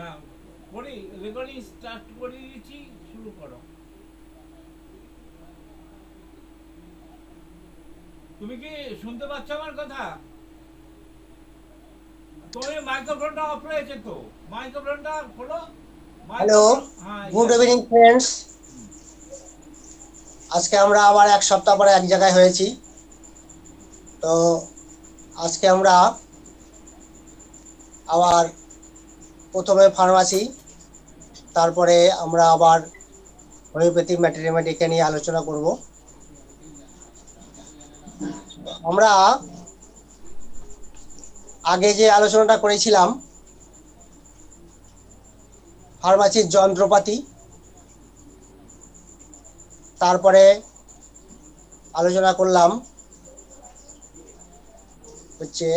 হ্যাঁ, করি। Recording start করে দিয়েছি, শুরু করো। তুমি কি শুনতে পাচ্ছ আমার কথা? তুমি মাইক্রোফোনটা অফ রয়েছে তো, মাইক্রোফোনটা খোলো। হ্যালো, মাইক্রোফোন, হ্যাঁ, গুড ইয়েস। Evening friends. আজকে আমরা আবার এক সপ্তাহ পরে এক জায়গায় হয়েছি। তো আজকে আমরা আবার প্রথমে ফার্মাসি, তারপরে আমরা আবার হোমিওপ্যাথি ম্যাথমেটিকে নিয়ে আলোচনা করব। আমরা আগে যে আলোচনাটা করেছিলাম ফার্মাসির যন্ত্রপাতি, তারপরে আলোচনা করলাম হচ্ছে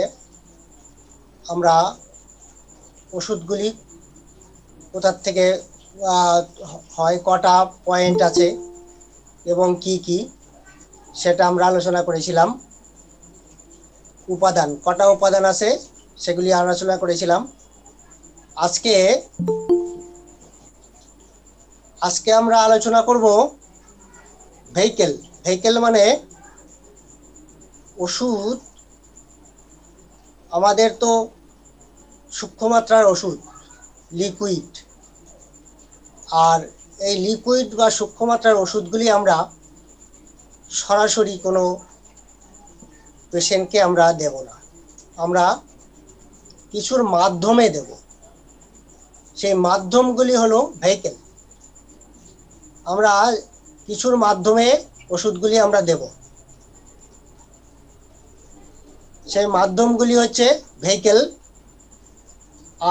আমরা ওষুধগুলি কোথার থেকে হয়, কটা পয়েন্ট আছে এবং কি কি, সেটা আমরা আলোচনা করেছিলাম। উপাদান, কটা উপাদান আছে সেগুলি আলোচনা করেছিলাম। আজকে আজকে আমরা আলোচনা করব ভেহিকেল। ভেহিকেল মানে ওষুধ। আমাদের তো সূক্ষ্ম মাত্রার ওষুধ, লিকুইড। আর এই লিকুইড বা সূক্ষ্ম মাত্রার ওষুধগুলি আমরা সরাসরি কোনো পেশেন্টকে আমরা দেব না, আমরা কিছুর মাধ্যমে দেব। সেই মাধ্যমগুলি হলো ভেহিকেল। আমরা কিছুর মাধ্যমে ওষুধগুলি আমরা দেব, সেই মাধ্যমগুলি হচ্ছে ভেহিকেল।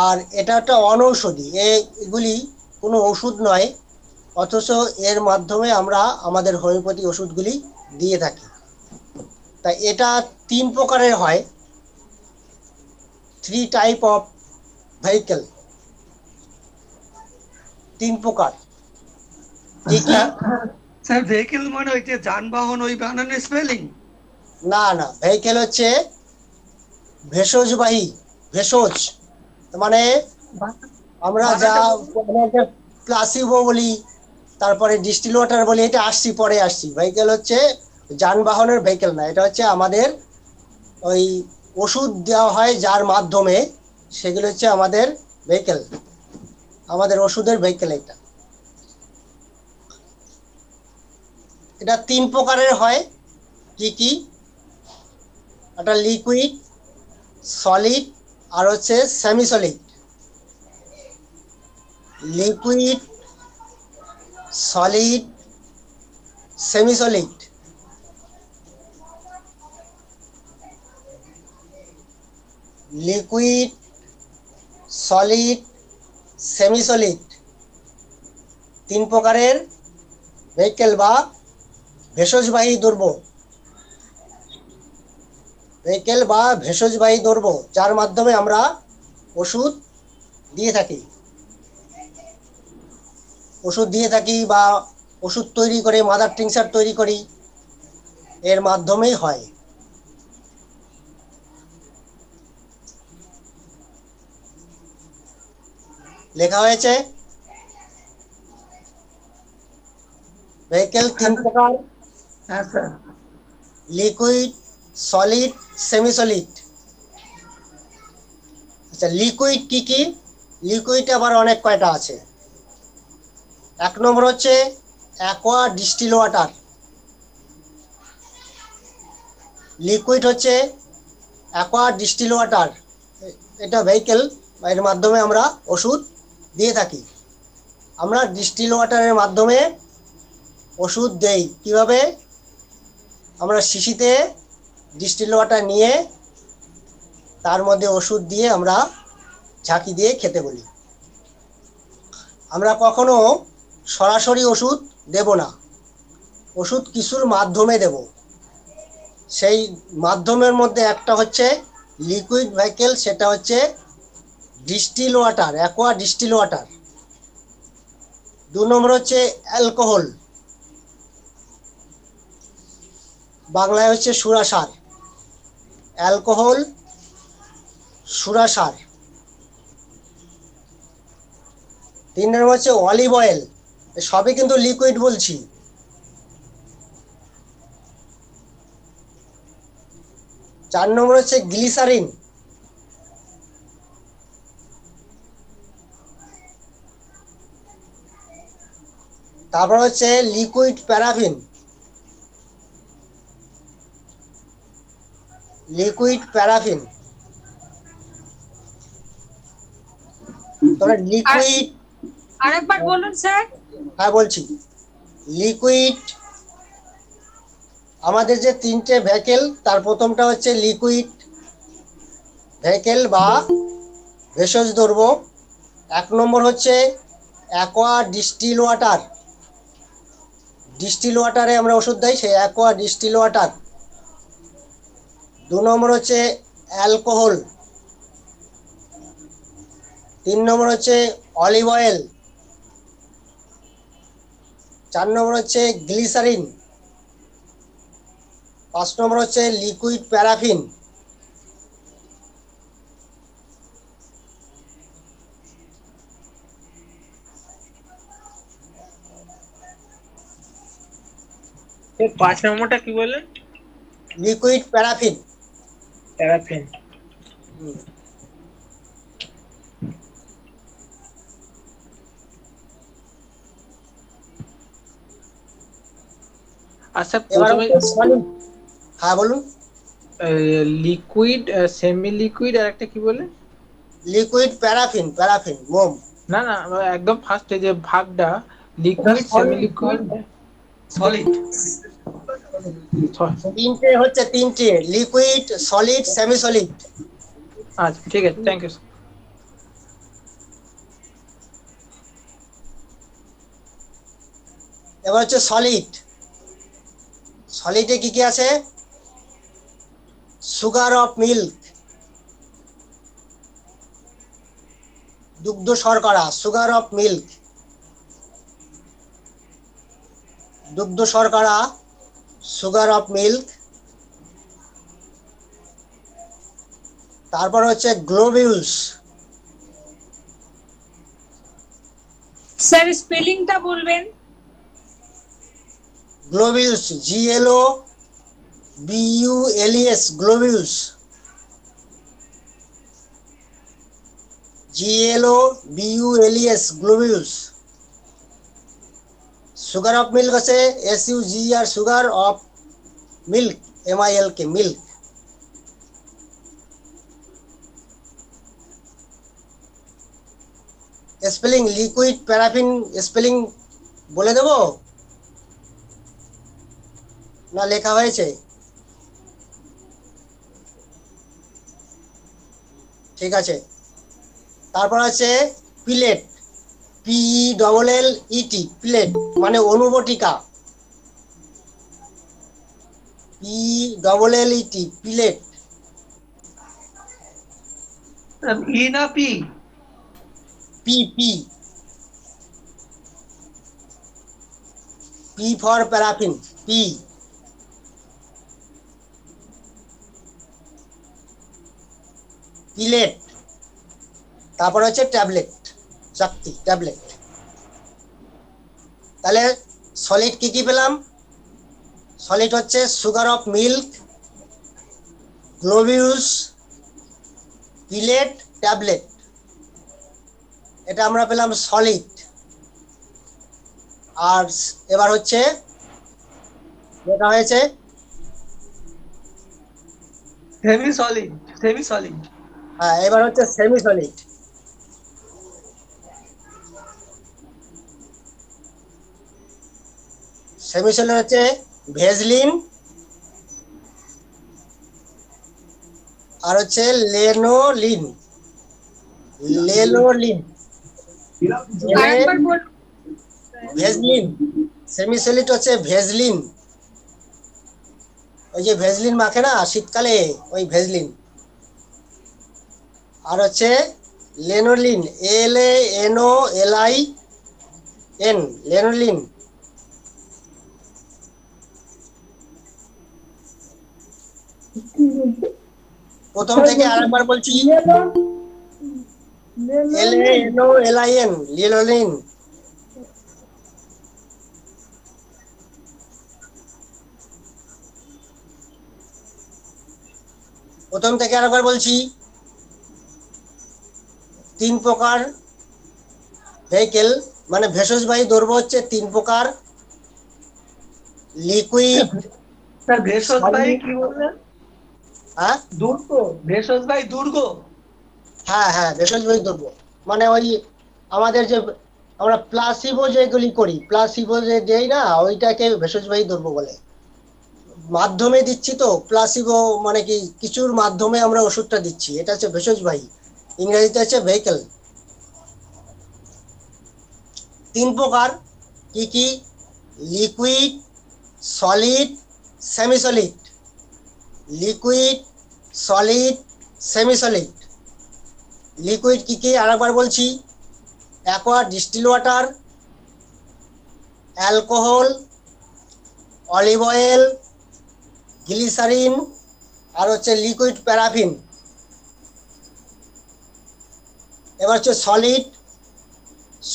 আর এটা একটা অনৌষধি, এগুলি কোনো ওষুধ নয়, অথচ এর মাধ্যমে আমরা আমাদের হোমিওপ্যাথি ওষুধগুলি দিয়ে থাকি। তাই এটা তিন প্রকারের হয়, থ্রি টাইপ অফ ভেহিকেল, তিন প্রকার। কি কি? স্যার, স্যার ভেহিকেল মানে ওই যে যানবাহন, ওই বানানের স্পেলিং? না না, ভেহিকেল হচ্ছে ভেষজবাহী। ভেষজ মানে আমরা যা প্লাসিবো বলি, তারপরে ডিস্টিল ওয়াটার বলি, এটা আসছি, পরে আসছি। ভেহিকেল হচ্ছে যানবাহনের ভেহিকেল না, এটা হচ্ছে আমাদের ওই ওষুধ দেওয়া হয় যার মাধ্যমে, সেগুলো হচ্ছে আমাদের ভেহিকেল, আমাদের ওষুধের ভেহিকেল। এটা এটা তিন প্রকারের হয়। কি কি? একটা লিকুইড, সলিড, আর হচ্ছে semi solid. Liquid, solid, semi solid. Liquid, solid, semi solid, তিন প্রকারের ভেহিকেল বা ভেষজবাহী দ্রব্য। ভেহিকেল বা ভেষজবাহী দ্রব্য যার মাধ্যমে আমরা ওষুধ দিয়ে থাকি, ওষুধ দিয়ে থাকি বা ওষুধ তৈরি করে, মাদার টিংচার তৈরি করি, এর মাধ্যমেই হয়। লেখা হয়েছে ভেহিকেল তিন প্রকার: হ্যাঁ sir. Liquid, solid, semi solid. আচ্ছা, লিকুইড কি কি? লিকুইড আবার অনেক কয়টা আছে। এক নম্বর হচ্ছে অ্যাকোয়া ডিস্টিল ওয়াটার। লিকুইড হচ্ছে অ্যাকোয়া ডিস্টিল ওয়াটার, এটা ভেহিকেল, এর মাধ্যমে আমরা ওষুধ দিয়ে থাকি। আমরা ডিস্টিল ওয়াটারের মাধ্যমে ওষুধ দেই কিভাবে? আমরা শিশিতে ডিস্টিল ওয়াটার নিয়ে তার মধ্যে ওষুধ দিয়ে আমরা ঝাঁকি দিয়ে খেতে বলি। আমরা কখনো সরাসরি ওষুধ দেব না, ওষুধ কিছুর মাধ্যমে দেব। সেই মাধ্যমের মধ্যে একটা হচ্ছে লিকুইড ভেহিকেল, সেটা হচ্ছে distil water, aqua distil water. দু নম্বর হচ্ছে অ্যালকোহল, বাংলায় হচ্ছে সুরাসার। অ্যালকোহল, সুরাসার। 3 নম্বর হচ্ছে অলিভ অয়েল, সবই কিন্তু লিকুইড বলছি। 4 নম্বর হচ্ছে গ্লিসারিন। তারপর হচ্ছে লিকুইড প্যারাফিন, লিকুইড প্যারাফিন। তোমরা লিকুইড, আরেকবার বলুন স্যার। হ্যাঁ বলছি, লিকুইড আমাদের যে 3টে ভেহিকেল, তার প্রথমটা হচ্ছে লিকুইড ভেহিকেল বা ভেষজ দ্রব্য। 1 নম্বর হচ্ছে অ্যাকোয়া ডিস্টিল ওয়াটার, ডিস্টিল ওয়াটারে আমরা ওষুধ দেই, সেই অ্যাকোয়া ডিস্টিল ওয়াটার। 2 নম্বর হচ্ছে অ্যালকোহল। 3 নম্বর হচ্ছে অলিভ অয়েল। 4 নম্বর হচ্ছে গ্লিসারিন। 5 নম্বর হচ্ছে লিকুইড প্যারাফিন। তো 5 নম্বরটা কি বললেন? Liquid paraffin. প্যারাফিন। আচ্ছা, এবার প্রথমে হচ্ছে solid। হ্যাঁ বলুন। লিকুইড, সেমি লিকুইড আর একটা কি বললেন? লিকুইড প্যারাফিন, প্যারাফিন মোম। না না, একদম ফার্স্টে যে ভাগটা, লিকুইড, সেমি লিকুইড, সলিড। 3টে হচ্ছে, 3টে লিকুইড, সলিড, সেমি সলিড। আচ্ছা ঠিক আছে, থ্যাংক ইউ। এবার হচ্ছে সলিড। সলিডে কি কি আছে? সুগার অফ মিল্ক, দুগ্ধ শর্করা, সুগার অফ মিল্ক, দুগ্ধ শর্করা, সুগার অফ মিল্ক। তারপর হচ্ছে গ্লোবিউলস। স্যার স্পেলিংটা বলবেন? Globules, GLOBULES, globules, GLOBULES, globules. Sugar of milk আছে SUGR, sugar of milk, MILK, milk. Spelling liquid paraffin spelling বলে দেব না লেখা হয়েছে? ঠিক আছে। তারপর আছে পিলেট, PELLET, পিলেট মানে অনুবটিকা, PELLET, পিলেট। ই না P? P for paraffin, P। Pellet. তারপর হচ্ছে ট্যাবলেট, শক্তি ট্যাবলেট। তাহলে সলিড কি কি পেলাম? সলিড হচ্ছে sugar of milk, globules, pellet, tablet. এটা আমরা পেলাম সলিড। আর এবার হচ্ছে যেটা হয়েছে সেমি সলিড, সেমি সলিড। হ্যাঁ, এবার হচ্ছে সেমি সলিড। সেমি সলিড হচ্ছে ভেজলিন আর হচ্ছে লেনোলিন, লেনোলিন, আরেকবার বলুন। ভেজলিন। সেমি সলিড হচ্ছে ভেজলিন, ওই যে ভেজলিন মাখে না শীতকালে, ওই ভেজলিন। আর হচ্ছে লেনোলিন, LANOLIN, লেনোলিন। প্রথম থেকে আরেকবার বলছি, LANOLIN, লিনোলিন। প্রথম থেকে আরেকবার বলছি, 3 প্রকার ভেহিকেল, মানে ভেষজবাহী দ্রব্য হচ্ছে 3 প্রকার। লিকুইড, স্যার ভেষজবাহী কি বললেন? হ্যাঁ দুর্গ, ভেষজবাহী দুর্গ। হ্যাঁ হ্যাঁ ভেষজবাহী দ্রব্য মানে ওই আমাদের যে আমরা প্লাসিবো যেগুলি করি, প্লাসিবো যে দেই না, ওইটাকে ভেষজবাহী দ্রব্য বলে। মাধ্যমে দিচ্ছি তো, প্লাসিবো মানে কি কিছুর মাধ্যমে আমরা ওষুধটা দিচ্ছি, এটা হচ্ছে ভেষজবাহী, ইংরেজিতে হচ্ছে ভেহিকেল। 3 প্রকার কি কি? Liquid, solid, semi solid. Liquid, solid, semi solid. Liquid কি কি আরেকবার বলছি, aqua distil water, alcohol, olive oil, glycerine, আর হচ্ছে লিকুইড প্যারাফিন। এবার হচ্ছে solid,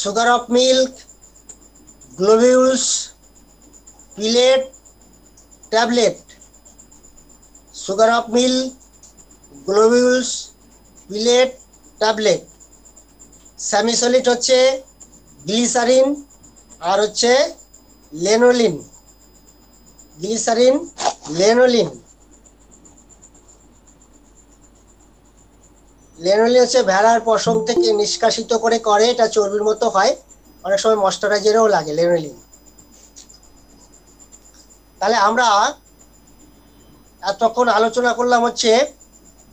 sugar of milk, globules, pellet, tablet. Sugar of milk, globules, pellet, tablet. Semi solid হচ্ছে glycerine আর হচ্ছে লেনোলিন। গ্লিসারিন, লেনোলিন। লেনোলিন হচ্ছে ভেড়ার পশম থেকে নিষ্কাশিত করে, এটা চর্বির মতো হয়, অনেক সময় ময়েশ্চারাইজারও লাগে লেনোলিন। তাহলে আমরা এতক্ষণ আলোচনা করলাম হচ্ছে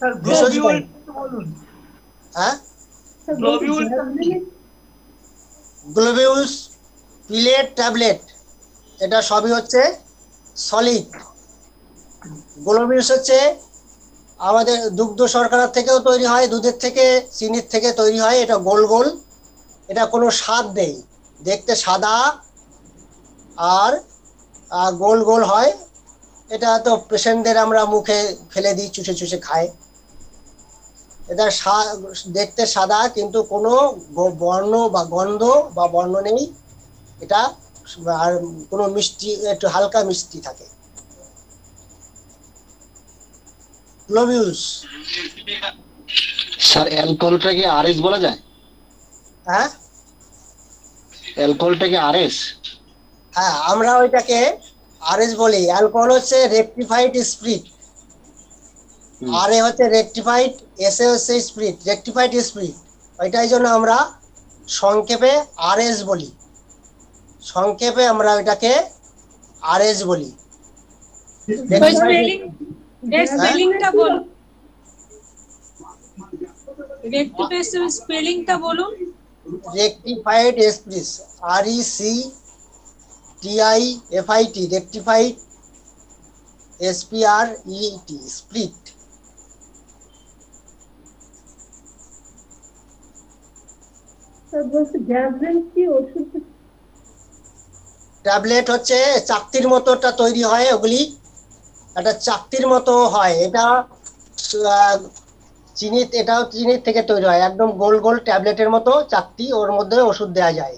স্যার গ্লোবিউল বলুন। হ্যাঁ গ্লোবিউল গ্লোবিউলস, পিলেট, ট্যাবলেট, এটা সবই হচ্ছে সলিড। গ্লোবিউলস হচ্ছে আমাদের দুগ্ধ শর্করা থেকেও তৈরি হয়, দুধের থেকে, চিনির থেকে তৈরি হয়, এটা গোল গোল, এটা কোনো স্বাদ নেই, দেখতে সাদা আর গোল গোল হয়। এটা তো পেশেন্টদের আমরা মুখে ফেলে দিই, চুষে চুষে খায়। এটা দেখতে সাদা, কিন্তু কোনো বর্ণ বা গন্ধ বা বর্ণ নেই, এটা আর কোনো মিষ্টি, একটু হালকা মিষ্টি থাকে। গ্লোবিউলস। স্যার অ্যালকোহলটাকে আরএস বলা যায়? হ্যাঁ অ্যালকোহলটাকে আরএস? হ্যাঁ, আমরা ওইটাকে আরএস বলি। অ্যালকোহল হচ্ছে রেকটিফাইড স্পিরিট, আর এ হচ্ছে রেকটিফাইড, এসে হচ্ছে স্পিরিট, রেকটিফাইড স্পিরিট। ওইটাই জন্য আমরা সংক্ষেপে আরএস বলি, সংক্ষেপে আমরা ওইটাকে আরএস বলি। স্পেলিংটা বলুন, রেকটিফাইড স্পেলিংটা বলুন। Rectified spirit, RECTIFIT, rectified, SPRET, spirit. Tablet হচ্ছে চাকতির মতোটা তৈরি হয়, ওগুলি একটা চাকতির মতো হয়, এটা চিনি, এটাও চিনির থেকে তৈরি হয়, একদম গোল গোল ট্যাবলেটের মতো চাকতি, ওর মধ্যে ওষুধ দেওয়া যায়।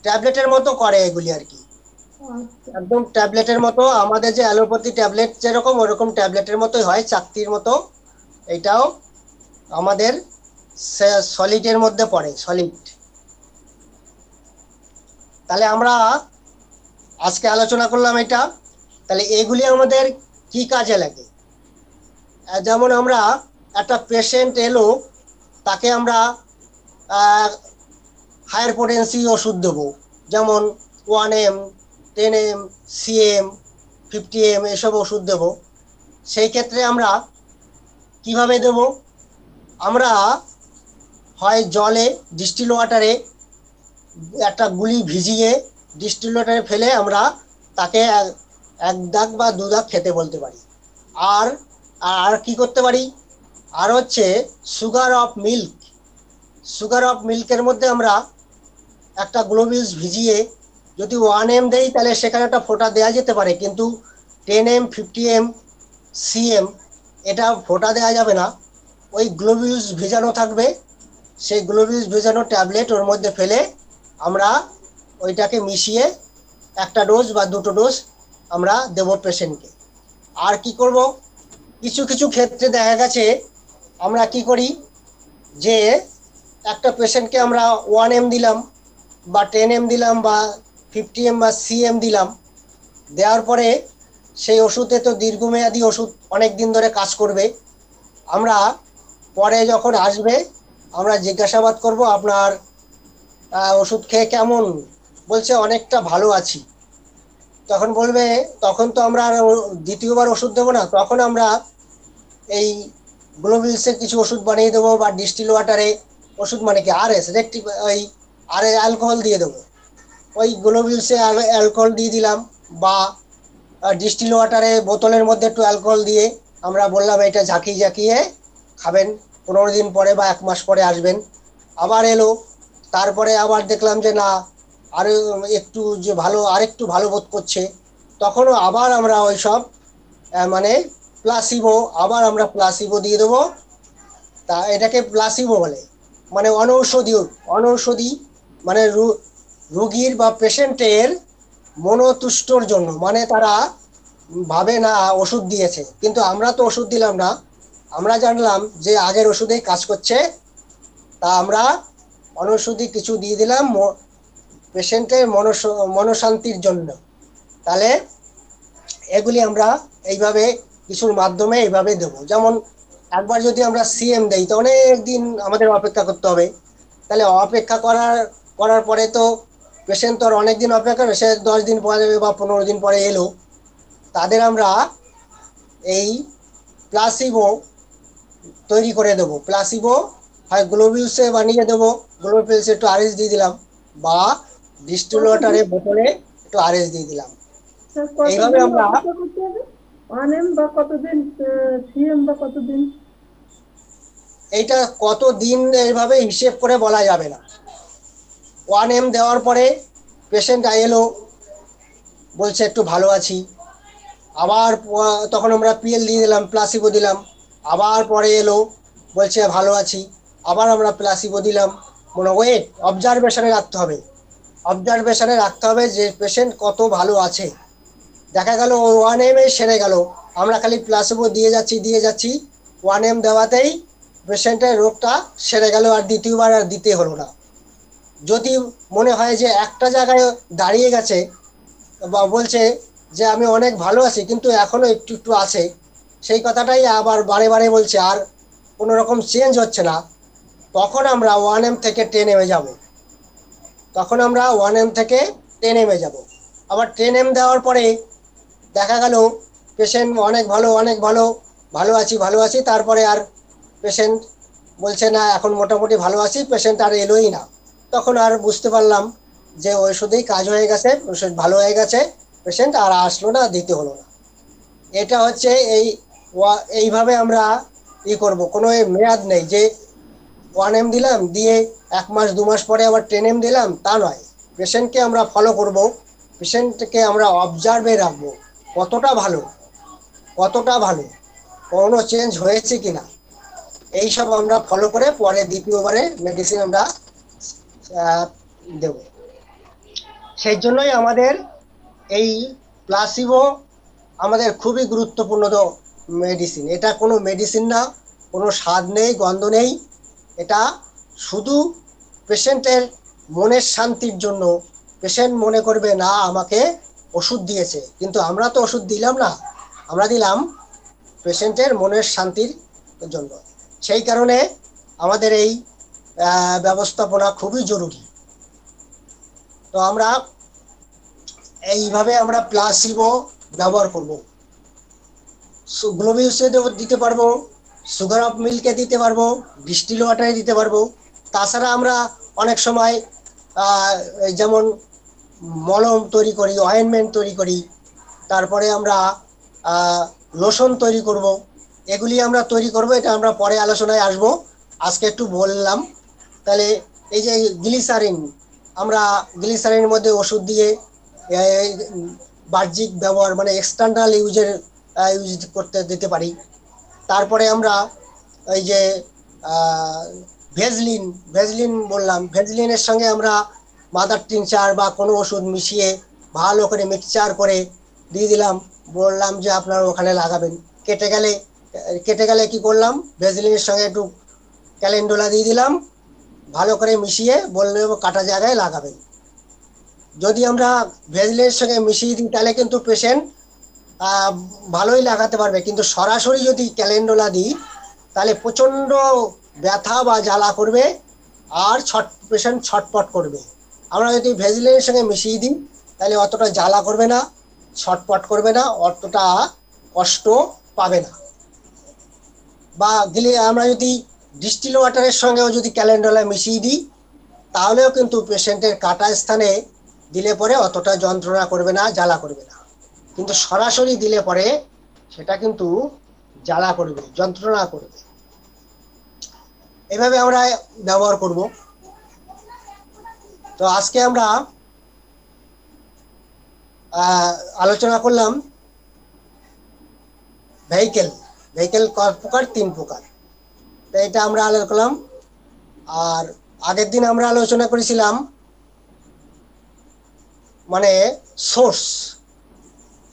ট্যাবলেটের মতো করে এগুলি আর কি, একদম ট্যাবলেটের মতো। আমাদের যে অ্যালোপ্যাথি ট্যাবলেট যেরকম, ওরকম ট্যাবলেটের মতোই হয়, চাকতির মতো। এটাও আমাদের সলিডের মধ্যে পড়ে, সলিড। তাহলে আমরা আজকে আলোচনা করলাম এটা। তাহলে এগুলি আমাদের কি কাজে লাগে? যেমন আমরা একটা পেশেন্ট এলো, তাকে আমরা হায়ার পোটেন্সি ওষুধ দেবো, যেমন 1M, 10M, CM, 50M এসব ওষুধ দেব। সেই ক্ষেত্রে আমরা কিভাবে দেব? আমরা হয় জলে, ডিস্টিল ওয়াটারে একটা গুলি ভিজিয়ে ডিস্টিল ওয়াটারে ফেলে আমরা তাকে 1 দাগ বা 2 দাগ খেতে বলতে পারি। আর আর কি করতে পারি? আর হচ্ছে sugar of milk, sugar of মিল্কের মধ্যে আমরা একটা গ্লোবিউলস ভিজিয়ে যদি 1M দেই, তাহলে সেখানে একটা ফোঁটা দেওয়া যেতে পারে, কিন্তু 10M, 50M সিএম, এটা ফোঁটা দেওয়া যাবে না, ওই গ্লোবিউলস ভেজানো থাকবে, সেই গ্লোবিউলস ভেজানো ট্যাবলেট ওর মধ্যে ফেলে আমরা ওইটাকে মিশিয়ে একটা ডোজ বা দুটো ডোজ আমরা দেব পেশেন্টকে। আর কি করব, কিছু কিছু ক্ষেত্রে দেখা গেছে আমরা কি করি যে একটা পেশেন্টকে আমরা 1 m দিলাম বা 10 m দিলাম বা 50 m বা সিএম দিলাম, দেওয়ার পরে সেই ওষুধে তো দীর্ঘমেয়াদী ওষুধ অনেক দিন ধরে কাজ করবে। আমরা পরে যখন আসবে আমরা জিজ্ঞাসাবাদ করব আপনার ওষুধ খেয়ে কেমন, বলছে অনেকটা ভালো আছি। তখন বলবে তখন তো আমরা আর দ্বিতীয়বার ওষুধ দেবো না, তখন আমরা এই গ্লোবিলসের কিছু ওষুধ বানিয়ে দেবো বা ডিস্টিল ওয়াটারে ওষুধ মানে কি আরএস ওই অ্যালকোহল দিয়ে দেবো, ওই গ্লোবিলসে অ্যালকোহল দিয়ে দিলাম বা ডিস্টিল ওয়াটারে বোতলের মধ্যে একটু অ্যালকোহল দিয়ে আমরা বললাম এটা ঝাঁকিয়ে ঝাঁকিয়ে খাবেন, 15 দিন পরে বা 1 মাস পরে আসবেন। আবার এলো, তারপরে আবার দেখলাম যে না আরও একটু যে আরেকটু ভালো বোধ করছে, তখনও আবার আমরা ওই সব মানে প্লাসিবো, আবার আমরা প্লাসিবো দিয়ে দেবো। তা এটাকে প্লাসিবো বলে, মানে অনৌষধি মানে রুগীর বা পেশেন্টের মনোতুষ্টর জন্য, মানে তারা ভাবে না ওষুধ দিয়েছে, কিন্তু আমরা তো ওষুধ দিলাম না, আমরা জানলাম যে আগের ওষুধেই কাজ করছে, তা আমরা অনৌষধি কিছু দিয়ে দিলাম পেশেন্টের মনশান্তির জন্য। তাহলে এগুলি আমরা এইভাবে কিছুর মাধ্যমে এইভাবে দেবো। যেমন একবার যদি আমরা সিএম দেই তো অনেক দিন আমাদের অপেক্ষা করতে হবে, তাহলে অপেক্ষা করার পরে তো পেশেন্ট তো আর অনেক দিন অপেক্ষা করে, সে 10 দিন পরে বা 15 দিন পরে এলো, তাদের আমরা এই প্লাসিবো তৈরি করে দেবো। প্লাসিবো হয় গ্লোবিউলসে বানিয়ে দেবো, গ্লোবিউলসে একটু আরএস দিয়ে দিলাম বা ডিস্টিল ওয়াটারে বোতলে একটু আরএস দিয়ে দিলাম। এইভাবে আমরা 1 m বা কতদিন, সিএম বা কতদিন, এইটা কতদিন এইভাবে হিসেব করে বলা যাবে না। 1 m দেওয়ার পরে পেশেন্ট এলো, বলছে একটু ভালো আছি, আবার তখন আমরা পিএল দিয়ে দিলাম, প্লাসিবো দিলাম, আবার পরে এলো বলছে ভালো আছি, আবার আমরা প্লাসিবো দিলাম। ওয়েট অবজারভেশনে রাখতে হবে যে পেশেন্ট কত ভালো আছে। দেখা গেল 1 m সেরে গেল, আমরা খালি প্লাসিবো দিয়ে যাচ্ছি 1 m দেওয়াতেই পেশেন্টের রোগটা সেরে গেল, আর দ্বিতীয়বার আর দিতে হলো না। যদি মনে হয় যে একটা জায়গায় দাঁড়িয়ে গেছে বা বলছে যে আমি অনেক ভালো আছি কিন্তু এখনো একটু একটু আছে, সেই কথাটাই আবার বারে বারে বলছে আর কোনো রকম চেঞ্জ হচ্ছে না, তখন আমরা 1 m থেকে 10 m যাব। আবার 10 m দেওয়ার পরে দেখা গেল পেশেন্ট অনেক ভালো আছি, তারপরে আর পেশেন্ট বলছে না এখন মোটামুটি ভালো আছি, পেশেন্ট আর এলোই না। তখন আর বুঝতে পারলাম যে ওষুধেই কাজ হয়ে গেছে, ওষুধ ভালো হয়ে গেছে, পেশেন্ট আর আসলো না, দিতে হলো না। এটা হচ্ছে এইভাবে আমরা করব, কোনো মেয়াদ নেই যে 1 m দিলাম দিয়ে 1 মাস 2 মাস পরে আবার 10 m দিলাম, তা নয়। পেশেন্টকে আমরা ফলো করব, পেশেন্টকে আমরা অবজার্ভে রাখবো কতটা ভালো, কোনো চেঞ্জ হয়েছে কিনা, এইসব আমরা ফলো করে পরে দ্বিতীয়বারে মেডিসিন আমরা দেব। সেই জন্যই আমাদের এই প্লাসিবো আমাদের খুবই গুরুত্বপূর্ণ মেডিসিন। এটা কোনো মেডিসিন না, কোনো স্বাদ নেই, গন্ধ নেই, এটা শুধু পেশেন্টের মনের শান্তির জন্য। পেশেন্ট মনে করবে না আমাকে ওষুধ দিয়েছে, কিন্তু আমরা তো ওষুধ দিলাম না, আমরা দিলাম পেশেন্টের মনের শান্তির জন্য। সেই কারণে আমাদের এই ব্যবস্থাপনা খুবই জরুরি। তো আমরা এইভাবে আমরা প্লাসিবো ব্যবহার করব। গ্লোবিউলসে দিতে পারবো, সুগার অফ মিল্কে দিতে পারবো, ডিস্টিল ওয়াটারে দিতে পারবো। তাছাড়া আমরা অনেক সময় যেমন মলম তৈরি করি, অয়েনমেন্ট তৈরি করি, তারপরে আমরা লোশন তৈরি করব। এগুলি আমরা তৈরি করব, এটা আমরা পরে আলোচনায় আসব, আজকে একটু বললাম। তাহলে এই যে গ্লিসারিন, আমরা গ্লিসারিনের মধ্যে ওষুধ দিয়ে বাহ্যিক ব্যবহার মানে এক্সটার্নাল ইউজের ইউজ করতে দিতে পারি। তারপরে আমরা এই যে ভেজলিন বললাম, ভেজলিনের সঙ্গে আমরা মাদার টিংচার বা কোনো ওষুধ মিশিয়ে ভালো করে মিক্সচার করে দিয়ে দিলাম, বললাম যে আপনারা ওখানে লাগাবেন। কেটে গেলে কি করলাম, ভেজলিনের সঙ্গে একটু ক্যালেন্ডুলা দিয়ে দিলাম, ভালো করে মিশিয়ে বললে কাটা জায়গায় লাগাবেন। যদি আমরা ভেজলিনের সঙ্গে মিশিয়ে দিই তাহলে কিন্তু পেশেন্ট ভালোই লাগাতে পারবে, কিন্তু সরাসরি যদি ক্যালেন্ডুলা দিই তাহলে প্রচণ্ড ব্যথা বা জ্বালা করবে আর পেশেন্ট ছটপট করবে। আমরা যদি ভেজলিনের সঙ্গে মিশিয়ে দিই তাহলে অতটা জ্বালা করবে না, ছটপট করবে না, অতটা কষ্ট পাবে না। বা আমরা যদি ডিস্টিল ওয়াটারের সঙ্গেও যদি ক্যালেন্ডুলা মিশিয়ে দিই তাহলেও কিন্তু পেশেন্টের কাটা স্থানে দিলে পরে অতটা যন্ত্রণা করবে না, জ্বালা করবে না। কিন্তু সরাসরি দিলে পরে সেটা কিন্তু জ্বালা করবে, যন্ত্রণা করবে। এভাবে আমরা ব্যবহার করব। তো আজকে আমরা আলোচনা করলাম ভেহিকেল কয় প্রকার, 3 প্রকার। তো এটা আমরা আলোচনা করলাম। আর আগের দিন আমরা আলোচনা করেছিলাম মানে সোর্স,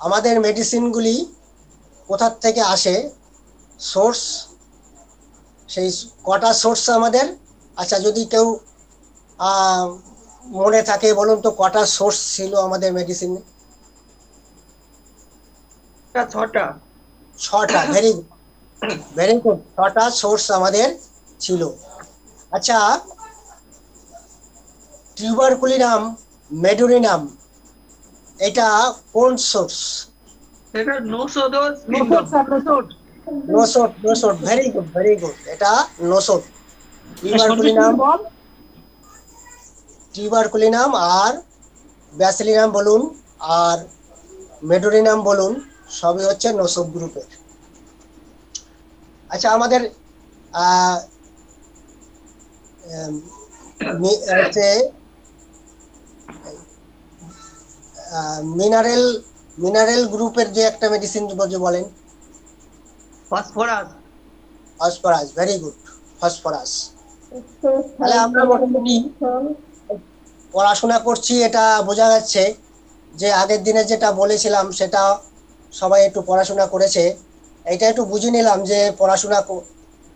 আমাদের মেডিসিনগুলি কোথা থেকে আসে, সোর্স, সেই কটা সোর্স আমাদের। আচ্ছা, যদি কেউ মনে থাকে বলুন তো কটা সোর্স ছিল আমাদের মেডিসিনে? 6টা। ভেরি গুড, 6টা সোর্স আমাদের ছিল। আচ্ছা, টিউবারকুলিনাম, মেডুরিনাম, এটা কোন সোর্স? এটা নোসোড। ভেরি গুড, এটা নোসোড। টিউবারকুলিনাম আর ব্যাসিলিনাম বলুন আর মেডুরিনাম বলুন, সবই হচ্ছে নোসোড গ্রুপের। আচ্ছা, আমাদের মিনারেল গ্রুপের যে একটা মেডিসিন বলেন, ফসফরাস। Very good, phosphorus. তাহলে আমরা মোটামুটি পড়াশোনা করছি, এটা বোঝা যাচ্ছে যে আগের দিনে যেটা বলেছিলাম সেটা সবাই একটু পড়াশোনা করেছে। এটা একটু বুঝে নিলাম যে পড়াশোনা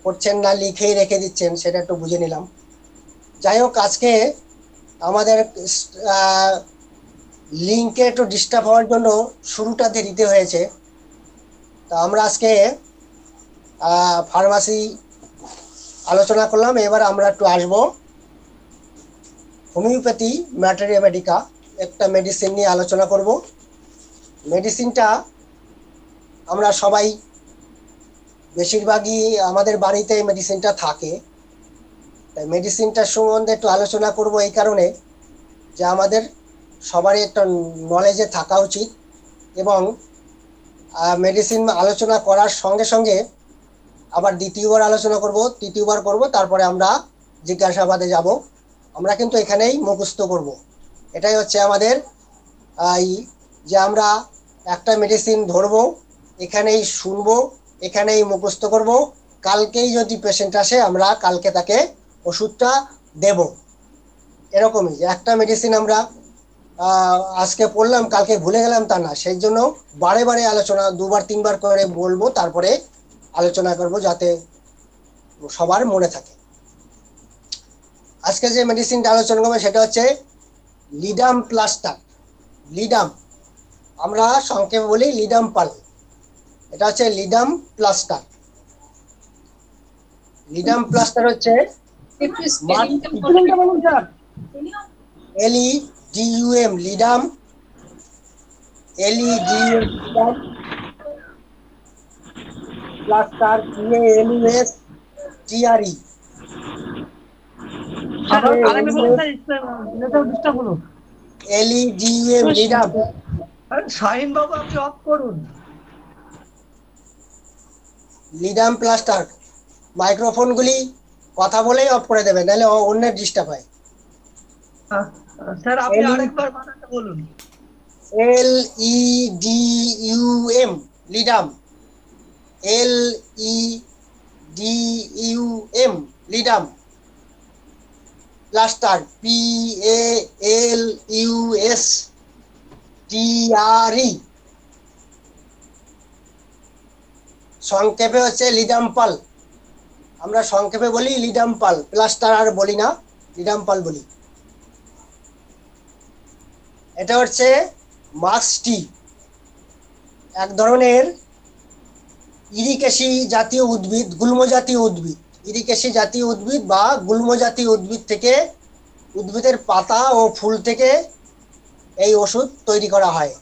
করছেন না লিখেই রেখে দিচ্ছেন, সেটা একটু বুঝে নিলাম। যাই হোক, আজকে আমাদের লিঙ্কে একটু ডিস্টার্ব হওয়ার জন্য শুরুটা দেরিতে হয়েছে। তো আমরা আজকে ফার্মাসি আলোচনা করলাম। এবার আমরা একটু আসবো হোমিওপ্যাথি ম্যাটেরিয়া মেডিকা, একটা মেডিসিন নিয়ে আলোচনা করব। মেডিসিনটা আমরা সবাই বেশিরভাগই আমাদের বাড়িতে এই মেডিসিনটা থাকে। তাই মেডিসিনটার সম্বন্ধে একটু আলোচনা করব এই কারণে যে আমাদের সবারই একটা নলেজে থাকা উচিত, এবং মেডিসিন আলোচনা করার সঙ্গে সঙ্গে আবার দ্বিতীয়বার আলোচনা করব, তৃতীয়বার করব, তারপরে আমরা জিজ্ঞাসাবাদে যাব। আমরা কিন্তু এখানেই মুখস্থ করব। এটাই হচ্ছে আমাদের যে আমরা একটা মেডিসিন ধরবো, এখানেই শুনবো, এখানেই মুখস্থ করব। কালকেই যদি পেশেন্ট আসে আমরা কালকে তাকে ওষুধটা দেব। এরকমই যে একটা মেডিসিন আমরা আজকে পড়লাম কালকে ভুলে গেলাম তা না, সেই জন্য বারে বারে আলোচনা 2বার 3বার করে বলবো, তারপরে আলোচনা করব যাতে সবার মনে থাকে। আজকে যে মেডিসিনটা আলোচনা করবো সেটা হচ্ছে লিডাম প্লাস্টার। লিডাম আমরা সংক্ষেপে বলি লিডাম পাল। এটা হচ্ছে লিডাম প্লাস্টার। লিডাম প্লাস্টার হচ্ছে একটু স্পেলিংটা বলুন sir. LEDUM, Ledum, LEDUM palustre, PALUSTRE। LEDUM, Ledum. Shahin বাবু, আপনি অফ করুন। লিডাম প্লাস্টার মাইক্রোফোনগুলি কথা বলেই অফ করে দেবেন, নাহলে অন্যের ডিস্টার্ব হয়। স্যার, আপনি আরেকবার বানাতে বলুন। LEDUM, Ledum. LEDUM, ledum. Plaster, PALUSTRE, সংক্ষেপে হচ্ছে লিডাম্পাল। আমরা সংক্ষেপে বলি লিডাম্পাল, প্লাস্টার আর বলি না, লিডাম্পাল বলি। এটা হচ্ছে মাক্স টি, এক ধরনের ইরিকেসি জাতীয় উদ্ভিদ, গুল্ম জাতীয় উদ্ভিদ। ইরিকেসি জাতীয় উদ্ভিদ বা গুল্ম জাতীয় উদ্ভিদ থেকে, উদ্ভিদের পাতা ও ফুল থেকে এই ওষুধ তৈরি করা হয়।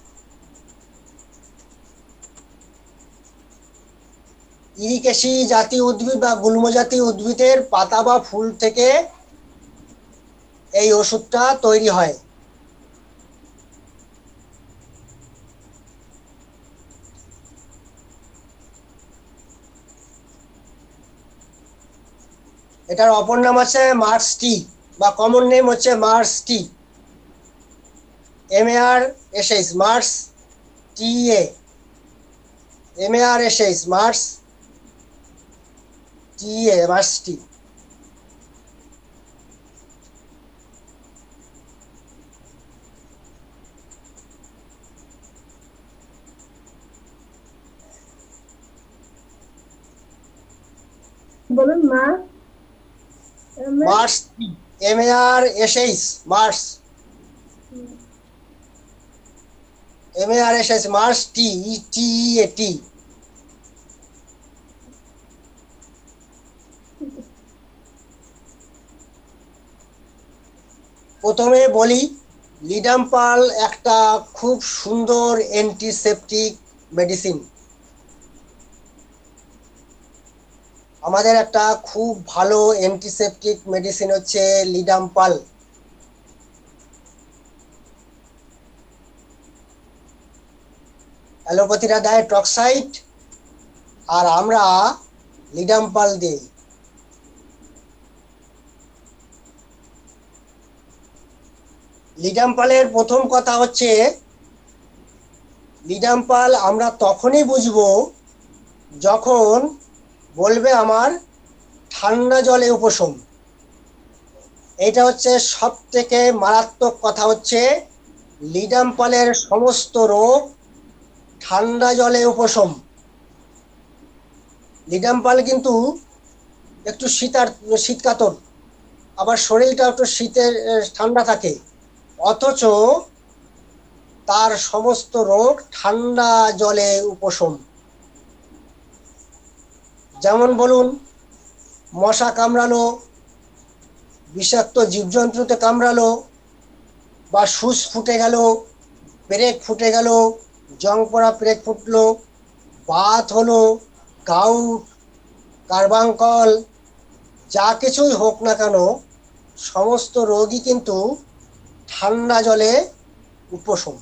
ইরিকেসি জাতীয় উদ্ভিদ বা গুল্ম জাতীয় উদ্ভিদের পাতা বা ফুল থেকে এই ওষুধটা তৈরি হয়। এটার অপর নাম আছে মার্স টি বা কমন নেম হচ্ছে marsh tea, MARSH, marsh TA, MARSH, marsh TA, marsh tea. বলুন মা। Marsh tea, MARSH, marsh, MARSH, marsh tea, TEAT। প্রথমে বলি লিডাম্পাল একটা খুব সুন্দর অ্যান্টিসেপটিক মেডিসিন। আমাদের একটা খুব ভালো অ্যান্টিসেপটিক মেডিসিন হচ্ছে লিডাম্পাল। অ্যালোপ্যাথিরা দেয় টক্সাইড, আর আমরা লিডাম্পাল দিই। লিডাম্পালের প্রথম কথা হচ্ছে, লিডাম্পাল আমরা তখনই বুঝবো যখন বলবে আমার ঠান্ডা জলে উপশম। এটা হচ্ছে সব থেকে মারাত্মক কথা, হচ্ছে লিডাম্পালের সমস্ত রোগ ঠান্ডা জলে উপশম। লিডাম্পাল কিন্তু একটু শীতকাতর, আবার শরীরটা একটু শীতের ঠান্ডা থাকে, অথচ তার সমস্ত রোগ ঠান্ডা জলে উপশম। যেমন বলুন, মশা কামড়ালো, বিষাক্ত জীবজন্তুতে কামড়ালো, বা সুচ ফুটে গেল, পেরেক ফুটে গেল, জং পড়া পেরেক ফুটলো, বাত হলো, গাউট, কার্বাঙ্কল, যা কিছুই হোক না কেন, সমস্ত রোগই কিন্তু ঠান্ডা জলে উপশম।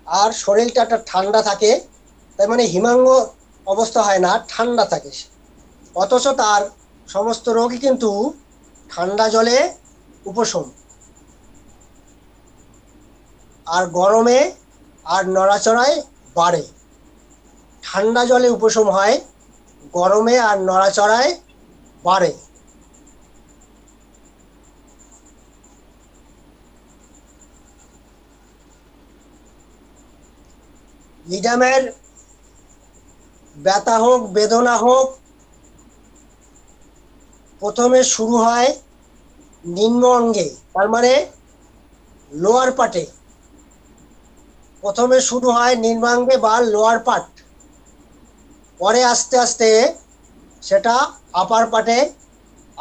আর শরীরটা একটা ঠান্ডা থাকে, তাই মানে হিমাঙ্গ অবস্থা হয় না, ঠান্ডা থাকে, অথচ তার সমস্ত রোগই কিন্তু ঠান্ডা জলে উপশম। আর গরমে আর নড়াচড়ায় বাড়ে। ঠান্ডা জলে উপশম হয়, গরমে আর নড়াচড়ায় বাড়ে। লিডামের ব্যথা হোক, বেদনা হোক, প্রথমে শুরু হয় নিম্ন অঙ্গে, তার মানে লোয়ার পার্টে। প্রথমে শুরু হয় নিম্নাঙ্গে বা লোয়ার পার্ট, পরে আস্তে আস্তে সেটা আপার পার্টে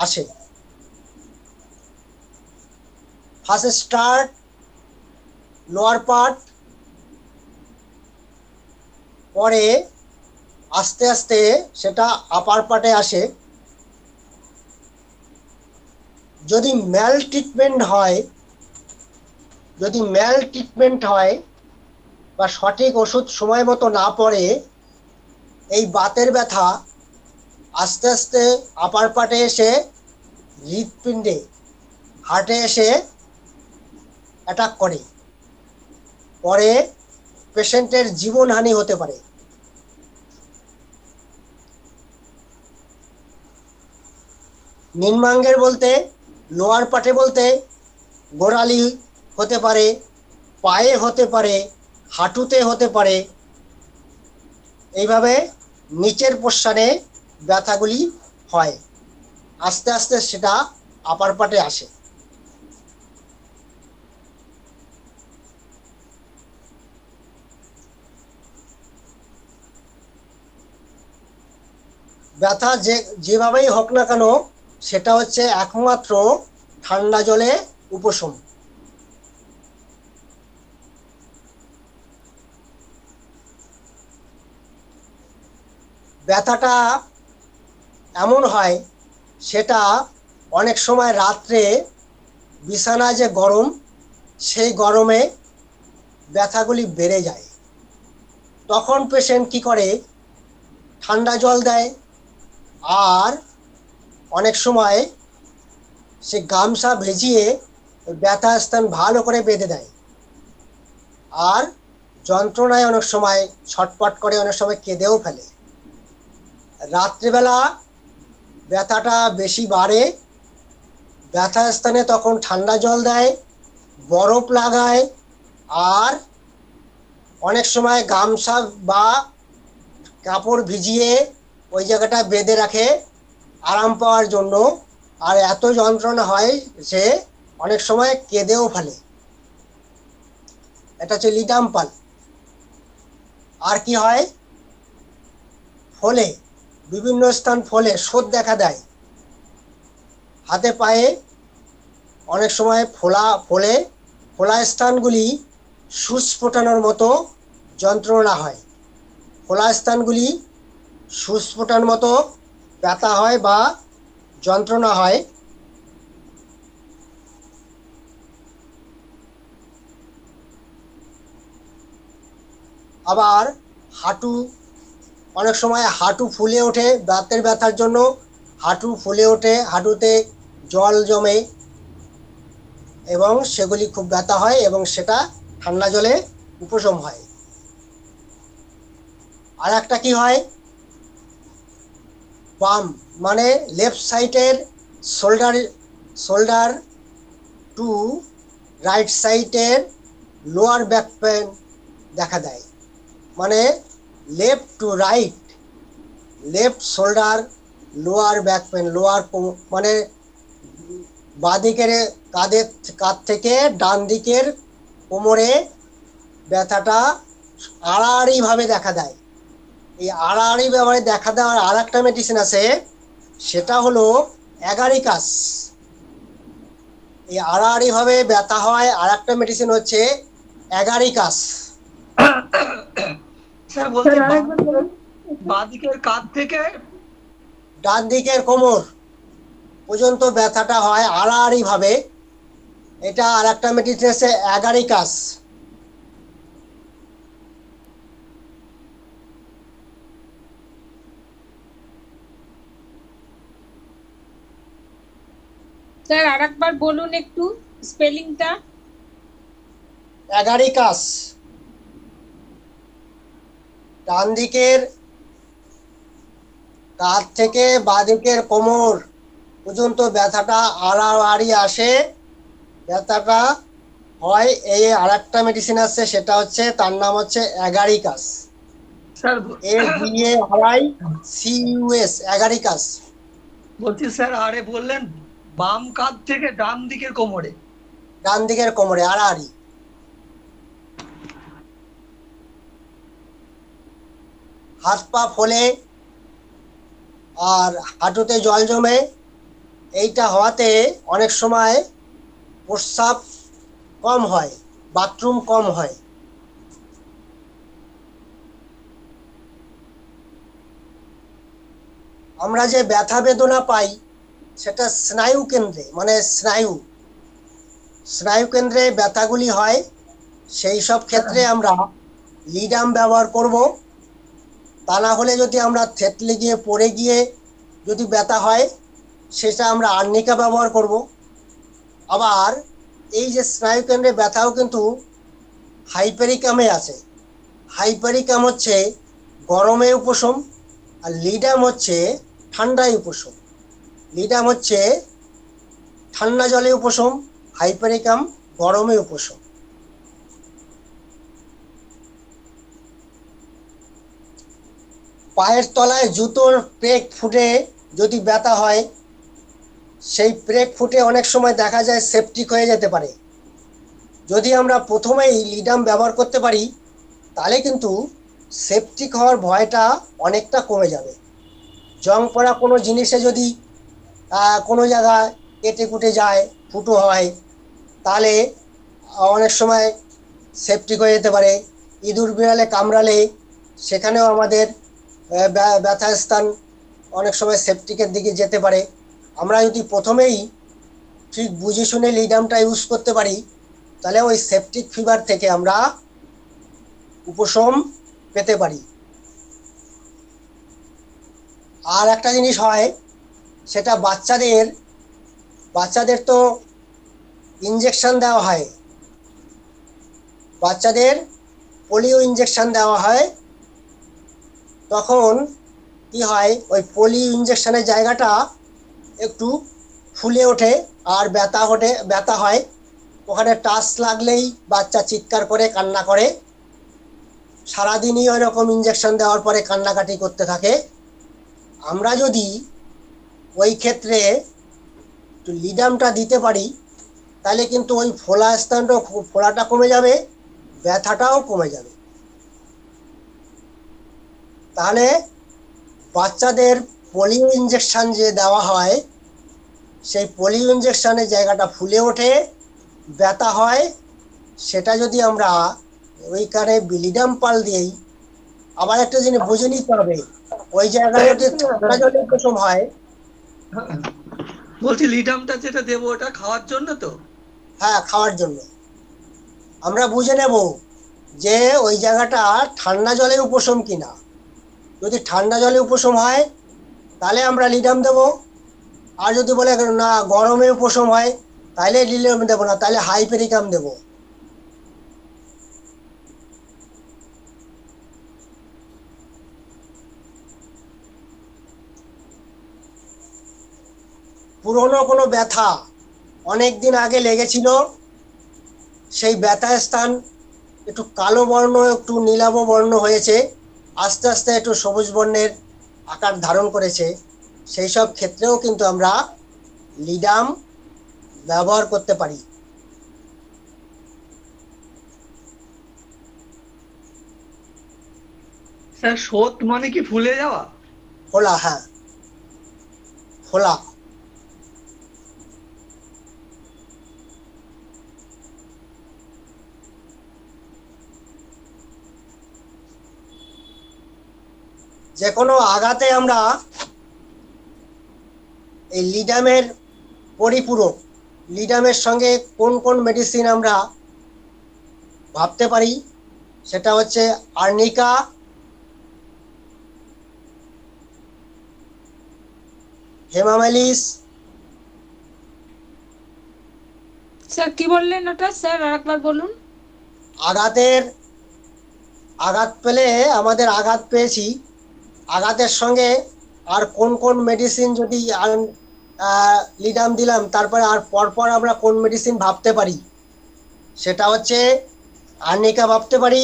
আসে। ফার্স্ট স্টার্ট লোয়ার পার্ট, পরে আস্তে আস্তে সেটা আপার পার্টে আসে। যদি ম্যাল ট্রিটমেন্ট হয় বা সঠিক ওষুধ সময় মতো না পড়ে, এই বাতের ব্যথা আস্তে আস্তে আপার পার্টে এসে হৃৎপিণ্ডে, হার্টে এসে অ্যাটাক করে, পরে পেশেন্টের জীবনহানি হতে পারে। নিম্নাঙ্গের বলতে লোয়ার পার্টে বলতে গোড়ালি হতে পারে, পায়ে হতে পারে, হাঁটুতে হতে পারে। এইভাবে নিচের পোর্শনে ব্যথাগুলি হয়, আস্তে আস্তে সেটা আপার পার্টে আসে। ব্যথা যেভাবেই হোক না কেন সেটা হচ্ছে একমাত্র ঠান্ডা জলে উপশম। ব্যথাটা এমন হয়, সেটা অনেক সময় রাত্রে বিছানা যে গরম, সেই গরমে ব্যথাগুলি বেড়ে যায়। তখন পেশেন্ট কি করে, ঠান্ডা জল দেয়, আর অনেক সময় সে গামছা ভিজিয়ে ব্যথা স্থান ভালো করে বেঁধে দেয়। আর যন্ত্রণায় অনেক সময় ছটপট করে, অনেক সময় কেঁদেও ফেলে। রাত্রিবেলা ব্যথাটা বেশি বাড়ে, ব্যথা স্থানে তখন ঠান্ডা জল দেয়, বরফ লাগায়, আর অনেক সময় গামছা বা কাপড় ভিজিয়ে ওই জায়গাটা বেঁধে রাখে আরাম পাওয়ার জন্য। আর এত যন্ত্রণা হয় যে অনেক সময় কেঁদেও ফেলে। এটা হচ্ছে লিডাম্পাল। আর কি হয়, ফলে বিভিন্ন স্থান ফলে শোধ দেখা দেয়, হাতে পায়ে অনেক সময় ফোলা স্থানগুলি সুচ ফোটানোর মতো যন্ত্রণা হয়। ফোলা স্থানগুলি সুচ ফোটানোর মতো ব্যথা হয় বা যন্ত্রণা হয়। আবার হাঁটু, অনেক সময় হাঁটু ফুলে ওঠে, দাঁতের ব্যথার জন্য হাঁটু ফুলে ওঠে, হাঁটুতে জল জমে এবং সেগুলি খুব ব্যথা হয় এবং সেটা ঠান্ডা জলে উপশম হয়। আর একটা কি হয়, বাম মানে লেফট সাইডের শোল্ডার টু রাইট সাইডের লোয়ার ব্যাক পেন দেখা দেয়। মানে left to right, left shoulder lower back pen, lower মানে বাঁদিকের কাঁধ থেকে ডান দিকের কোমরে ব্যথাটা আড়াআড়িভাবে দেখা দেয়। এই আড়াআড়িভাবে দেখা দেওয়ার আর একটা মেডিসিন আছে, সেটা হলো অ্যাগারিকাস। এই আড়াআড়িভাবে ব্যথা হয়, আর একটা মেডিসিন হচ্ছে অ্যাগারিকাস। স্যার বলছি বাঁদিকের কাঁধ থেকে ডান দিকের কোমর পর্যন্ত ব্যথাটা হয় আড়াআড়িভাবে, এটা আর একটা মেডিসিন আছে অ্যাগারিকাস। স্যার আরেকবার বলুন একটু স্পেলিংটা। অ্যাগারিকাস। ডান দিকের কাঁধ থেকে বাঁদিকের কোমর পর্যন্ত ব্যথাটা আড়াআড়ি আসে, ব্যথাটা হয়। এই আর একটা মেডিসিন আছে, সেটা হচ্ছে, তার নাম হচ্ছে অ্যাগারিকাস। Sir AGARICUS, agaricus. বলছি স্যার আরে বললেন বাম কাঁধ থেকে ডান দিকের কোমরে, ডান দিকের কোমরে আড়াআড়ি। হাত পা ফোলে আর হাঁটুতে জল জমে, এইটা হওয়াতে অনেক সময় প্রস্রাব কম হয়, বাথরুম কম হয়। আমরা যে ব্যথা বেদনা পাই সেটা স্নায়ু কেন্দ্রে, মানে স্নায়ু কেন্দ্রে ব্যথাগুলি হয়। সেই সব ক্ষেত্রে আমরা লিডাম ব্যবহার করব। তা না হলে যদি আমরা থেতলে গিয়ে পড়ে গিয়ে যদি ব্যথা হয়, সেটা আমরা আর্নিকা ব্যবহার করব। আবার এই যে স্নায়ু কেন্দ্রে ব্যথাও কিন্তু হাইপেরিকামে আছে। হাইপেরিকাম হচ্ছে গরমে উপশম, আর লিডাম হচ্ছে ঠান্ডায় উপশম। লিডাম হচ্ছে ঠান্ডা জলে উপশম, হাইপারিকাম গরমে উপশম। পায়ের তলায় জুতোর পেক ফুটে যদি ব্যথা হয়, সেই পেক ফুটে অনেক সময় দেখা যায় সেপটিক হয়ে যেতে পারে। যদি আমরা প্রথমেই লিডাম ব্যবহার করতে পারি তাহলে কিন্তু সেপটিক হওয়ার ভয়টা অনেকটা কমে যাবে। জং পড়া কোনো জিনিসে যদি কোনো জায়গায় কেটে কুটে যায়, ফুটো হয়, তাহলে অনেক সময় সেপটিক হয়ে যেতে পারে। ইঁদুর বিড়ালে কামড়ালে সেখানেও আমাদের ব্যথা স্থান অনেক সময় সেপটিকের দিকে যেতে পারে। আমরা যদি প্রথমেই ঠিক বুঝে শুনে লিডামটা ইউজ করতে পারি তাহলে ওই সেপটিক ফিভার থেকে আমরা উপশম পেতে পারি। আর একটা জিনিস হয়, সেটা বাচ্চাদের তো ইঞ্জেকশন দেওয়া হয়, বাচ্চাদের পোলিও ইঞ্জেকশন দেওয়া হয়। তখন কি হয়, ওই পোলিও ইঞ্জেকশনের জায়গাটা একটু ফুলে ওঠে আর ব্যথা হয়। ওখানে টাচ লাগলেই বাচ্চা চিৎকার করে কান্না করে, সারাদিনই ওই রকম ইঞ্জেকশন দেওয়ার পরে কান্নাকাটি করতে থাকে। আমরা যদি ওই ক্ষেত্রে একটু লিডামটা দিতে পারি তাহলে কিন্তু ওই ফোলাটা কমে যাবে, ব্যথাটাও কমে যাবে। তাহলে বাচ্চাদের পোলিও ইঞ্জেকশন যে দেওয়া হয়, সেই পোলিও ইঞ্জেকশনের জায়গাটা ফুলে ওঠে, ব্যথা হয়, সেটা যদি আমরা ওইখানে লিডাম পাল দিই। আবার একটা জিনিস বুঝে নিতে হবে, ওই জায়গায় যদি ঠান্ডা জলে উপশম হয়। বলছি লিডামটা যেটা দেবো ওটা খাওয়ার জন্য তো? হ্যাঁ, খাওয়ার জন্য। আমরা বুঝে নেব যে ওই জায়গাটা ঠান্ডা জলে উপশম কিনা। যদি ঠান্ডা জলে উপশম হয় তাহলে আমরা লিডাম দেবো, আর যদি বলে না গরমে উপশম হয় তাহলে লিডাম দেবো না, তাহলে হাইপেরিকাম দেবো। পুরনো কোনো ব্যথা অনেক দিন আগে লেগেছিল, সেই ব্যথা স্থান একটু কালো বর্ণ একটু নীলাভ বর্ণ হয়েছে, আস্তে আস্তে একটু সবুজ বর্ণের আকার ধারণ করেছে, সেই সব ক্ষেত্রেও কিন্তু আমরা লিডাম ব্যবহার করতে পারি। স্যার শোথ মানে কি ফুলে যাওয়া? ফোলা, হ্যাঁ ফোলা। যে কোনো আঘাতে আমরা এই লিডামের পরিপূরক, লিডামের সঙ্গে কোন কোন মেডিসিন আমরা ভাবতে পারি, সেটা হচ্ছে আর্নিকা, হেমামাইলিস। স্যার কি বললেন ওটা? স্যার আরেকবার বলুন। আঘাত পেলে আমাদের আঘাত পেয়েছি, আঘাতের সঙ্গে আর কোন কোন মেডিসিন যদি লিডাম দিলাম তারপরে আর পরপর আমরা কোন মেডিসিন ভাবতে পারি, সেটা হচ্ছে আর্নিকা ভাবতে পারি,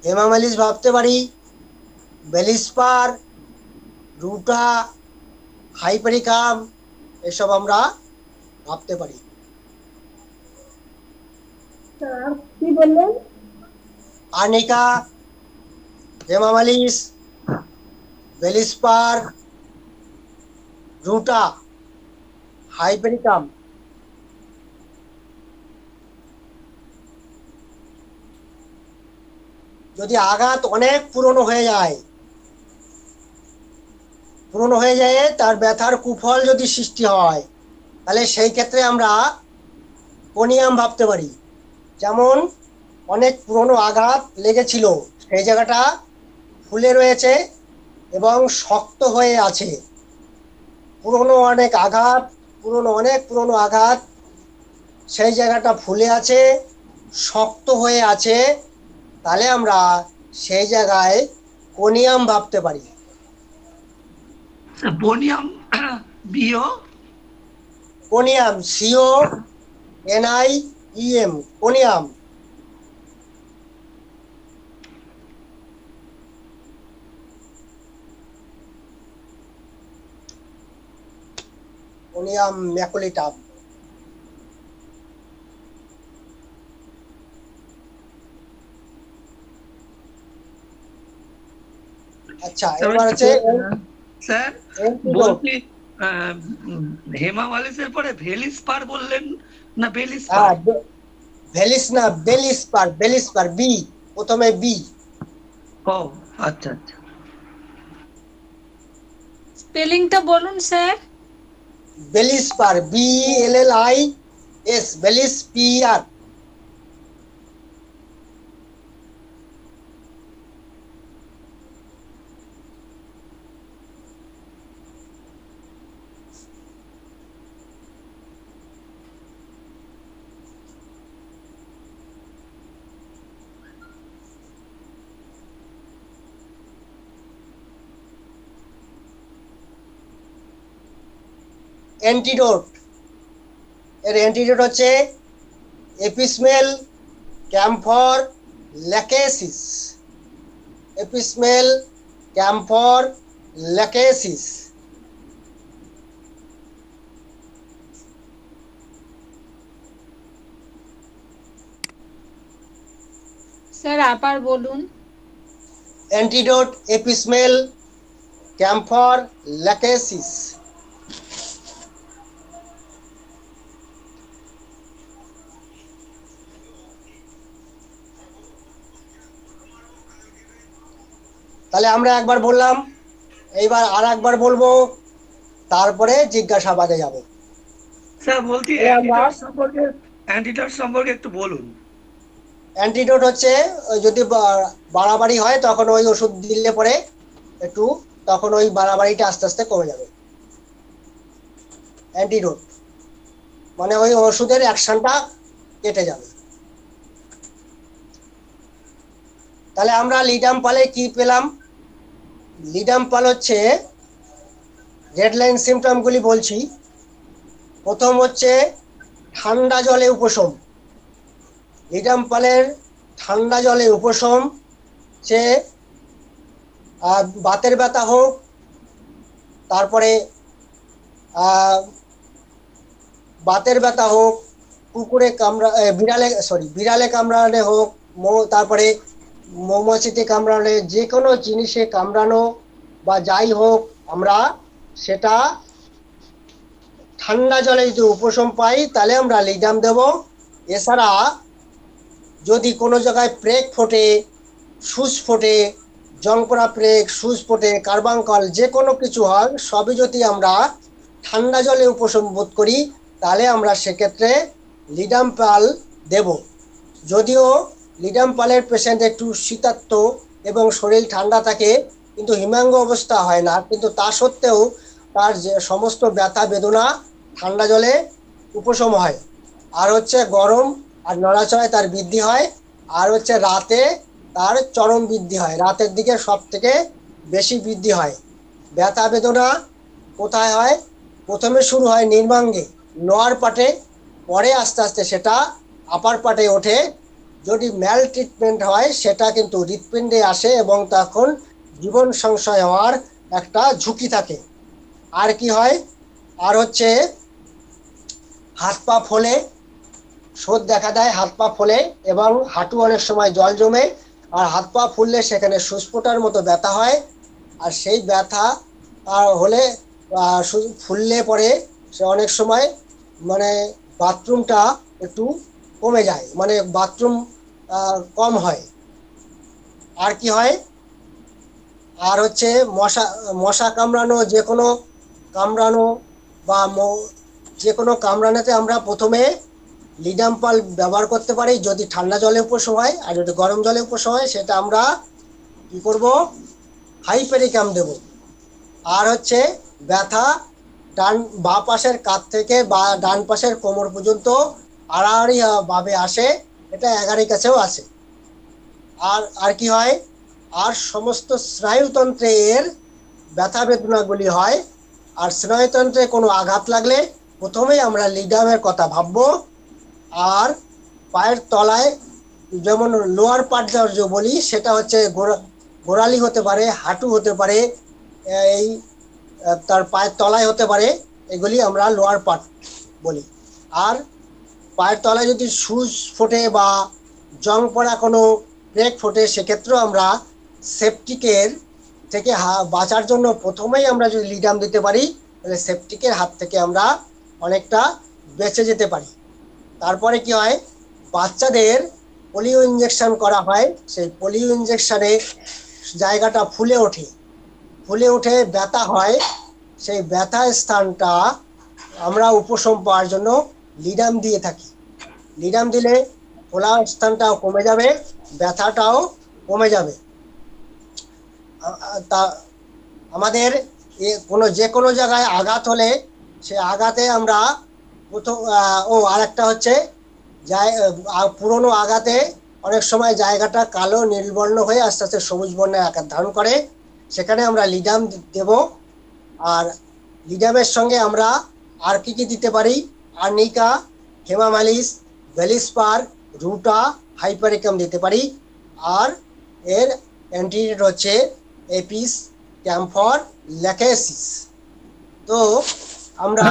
হেমামাইলিস ভাবতে পারি, বেলিস্পার, রুটা, হাইপেরিকাম, এসব আমরা ভাবতে পারি। আর কি বললেন? Arnica, hamamelis, bellis per, ruta, hypericum. যদি আঘাত অনেক পুরনো হয়ে যায়, তার ব্যথার কুফল যদি সৃষ্টি হয়, তাহলে সেই ক্ষেত্রে আমরা কোনিয়াম ভাবতে পারি। যেমন অনেক পুরনো আঘাত লেগেছিল, সেই জায়গাটা ফুলে রয়েছে এবং শক্ত হয়ে আছে, অনেক পুরনো আঘাত, সেই জায়গাটা ফুলে আছে, শক্ত হয়ে আছে, তাহলে আমরা সেই জায়গায় কোনিয়াম ভাবতে পারি। বোনিয়াম বিও conium, CONIEM, conium. Conium maculatum. আচ্ছা, এবার হচ্ছে স্যার বলছি হেমামালিসের পরে ভেলিস্পার বললেন না বেলিস্পার? ভেলিস না, বেলিস্পার, বেলিস্পার, বি, প্রথমে বি। ও আচ্ছা আচ্ছা। স্পেলিংটা বলুন স্যার। বেলিস্পার, BELLIS, বেলিস্পিয়ার। অ্যান্টিডোট, এর অ্যান্টিডোট হচ্ছে apis mel, camphor, lachesis. Apis mel, camphor, lachesis. Sir আবার বলুন। Antidote, apis mel, camphor, lachesis. তাহলে আমরা একবার বললাম, এইবার আর একবার বলবো, তারপরে জিজ্ঞাসাবাদে যাব। স্যার বলছি অ্যান্টিডোট সম্পর্কে একটু বলুন। অ্যান্টিডোট হচ্ছে যদি বাড়াবাড়ি হয় তখন ওই ওষুধ দিলে পরে একটু তখন ওই বাড়াবাড়িটা আস্তে আস্তে কমে যাবে। অ্যান্টিডোট মানে ওই ওষুধের অ্যাকশনটা কেটে যাবে। তাহলে আমরা লিডাম্পালে কি পেলাম? লিডাম্পাল হচ্ছে রেড লাইন সিমটমগুলি বলছি। প্রথম হচ্ছে ঠান্ডা জলে উপশম। লিডাম্পালের ঠান্ডা জলে উপশম, সে বাতের ব্যথা হোক, তারপরে বাতের ব্যথা হোক, কুকুরে বিড়ালে কামড়ালে হোক, তারপরে মৌমাছিতে কামড়ালে, যে কোনো জিনিসে কামড়ানো বা যাই হোক, আমরা সেটা ঠান্ডা জলে যদি উপশম পাই তাহলে আমরা লিডাম দেব। এছাড়া যদি কোনো জায়গায় প্রেক ফোটে, সুচ ফোটে, জংপড়া প্রেক, সুচ ফোটে, কার্বাঙ্কল, যে কোনো কিছু হয়, সবই যদি আমরা ঠান্ডা জলে উপশম বোধ করি তাহলে আমরা সেক্ষেত্রে লিডাম্পাল দেব। যদিও লিডাম্পালের পেশেন্ট একটু শীতার্ত এবং শরীর ঠান্ডা থাকে, কিন্তু হিমাঙ্গ অবস্থা হয় না, কিন্তু তা সত্ত্বেও তার যে সমস্ত ব্যথা বেদনা ঠান্ডা জলে উপশম হয়। আর হচ্ছে গরম আর নড়াচড়ায় তার বৃদ্ধি হয়। আর হচ্ছে রাতে তার চরম বৃদ্ধি হয়, রাতের দিকে সব থেকে বেশি বৃদ্ধি হয়। ব্যথা বেদনা কোথায় হয়? প্রথমে শুরু হয় নির্মাঙ্গে, লোয়ার পার্টে, পরে আস্তে আস্তে সেটা আপার পার্টে ওঠে। যদি ম্যাল ট্রিটমেন্ট হয় সেটা কিন্তু হৃৎপিণ্ডে আসে এবং তখন জীবন সংশয় হওয়ার একটা ঝুঁকি থাকে। আর কি হয়? আর হচ্ছে হাত পা ফোলে, শোধ দেখা দেয়, হাত পা ফোলে এবং হাঁটু অনেক সময় জল জমে, আর হাত পা ফুললে সেখানে সুচফোঁটার মতো ব্যথা হয়। আর সেই ব্যথা হলে ফুললে পরে সে অনেক সময় মানে বাথরুমটা একটু কমে যায়, মানে বাথরুম কম হয়। আর কি হয়? আর হচ্ছে মশা কামড়ানো, যে কোনো কামড়ানো বা যে কোনো কামড়ানোতে আমরা প্রথমে লিডাম্পাল ব্যবহার করতে পারি যদি ঠান্ডা জলে উপশম হয়। আর যদি গরম জলে উপশম হয় সেটা আমরা কি করব? হাইপেরিকাম দেব। আর হচ্ছে ব্যথা বাঁ পাশের কাঁধ থেকে বা ডান পাশের কোমর পর্যন্ত আড়াআড়ি ভাবে আসে, এটা এগারির কাছেও আসে। আর কি হয়? আর সমস্ত স্নায়ুতন্ত্রের ব্যথা বেদনাগুলি হয় আর স্নায়ুতন্ত্রে কোনো আঘাত লাগলে প্রথমেই আমরা লিডামের কথা ভাববো। আর পায়ের তলায় যেমন লোয়ার পার্ট যে বলি সেটা হচ্ছে গোড়ালি হতে পারে, হাঁটু হতে পারে, এই তার পায়ের তলায় হতে পারে, এগুলি আমরা লোয়ার পার্ট বলি। আর পায়ের তলায় যদি সুচ ফোটে বা জং পড়া কোনো ব্রেক ফোটে সেক্ষেত্রেও আমরা সেপটিকের থেকে বাঁচার জন্য প্রথমেই আমরা যদি লিডাম দিতে পারি তাহলে সেপটিকের হাত থেকে আমরা অনেকটা বেঁচে যেতে পারি। তারপরে কি হয়, বাচ্চাদের পোলিও ইঞ্জেকশন করা হয়, সেই পোলিও ইঞ্জেকশনে জায়গাটা ফুলে ওঠে ব্যথা হয়, সেই ব্যথা স্থানটা আমরা উপশম পাওয়ার জন্য লিডাম দিয়ে থাকি। লিডাম দিলে ফোলা স্থানটাও কমে যাবে, ব্যথাটাও কমে যাবে। তা আমাদের যে কোনো জায়গায় আঘাত হলে সে আঘাতে আমরা প্রথম আরেকটা হচ্ছে পুরনো আঘাতে অনেক সময় জায়গাটা কালো নীলবর্ণ হয়ে আস্তে আস্তে সবুজ বর্ণের আকার ধারণ করে, সেখানে আমরা লিডাম দেব। আর লিডামের সঙ্গে আমরা আর কি দিতে পারি, আর্নিকা, হেমামালিস, ভেলিস্পার, রুটা, হাইপারিকাম দিতে পারি। আর এর অ্যান্টিডোট হচ্ছে এপিস, ক্যাম্ফর, ল্যাকেসিস। তো আমরা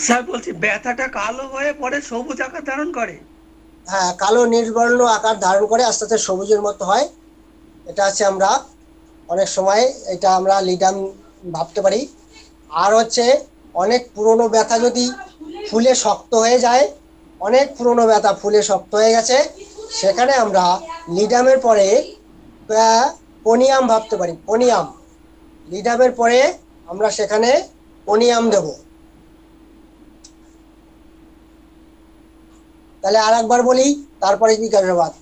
স্যার বলছি ব্যথাটা কালো হয়ে পরে সবুজ আকার ধারণ করে। হ্যাঁ, কালো নীলবর্ণ আকার ধারণ করে আস্তে আস্তে সবুজের মতো হয়। এটা আছে আমরা অনেক সময় এটা আমরা লিডাম ভাবতে পারি। আর হচ্ছে অনেক পুরনো ব্যথা যদি ফুলে শক্ত হয়ে যায়, অনেক পুরনো ব্যথা ফুলে শক্ত হয়ে গেছে, সেখানে আমরা লিডামের পরে পনিয়াম ভাবতে পারি। পনিয়াম লিডামের পরে আমরা সেখানে পনিয়াম দেব। তাহলে আর একবার বলি, তারপরে জিজ্ঞাসাবাদ।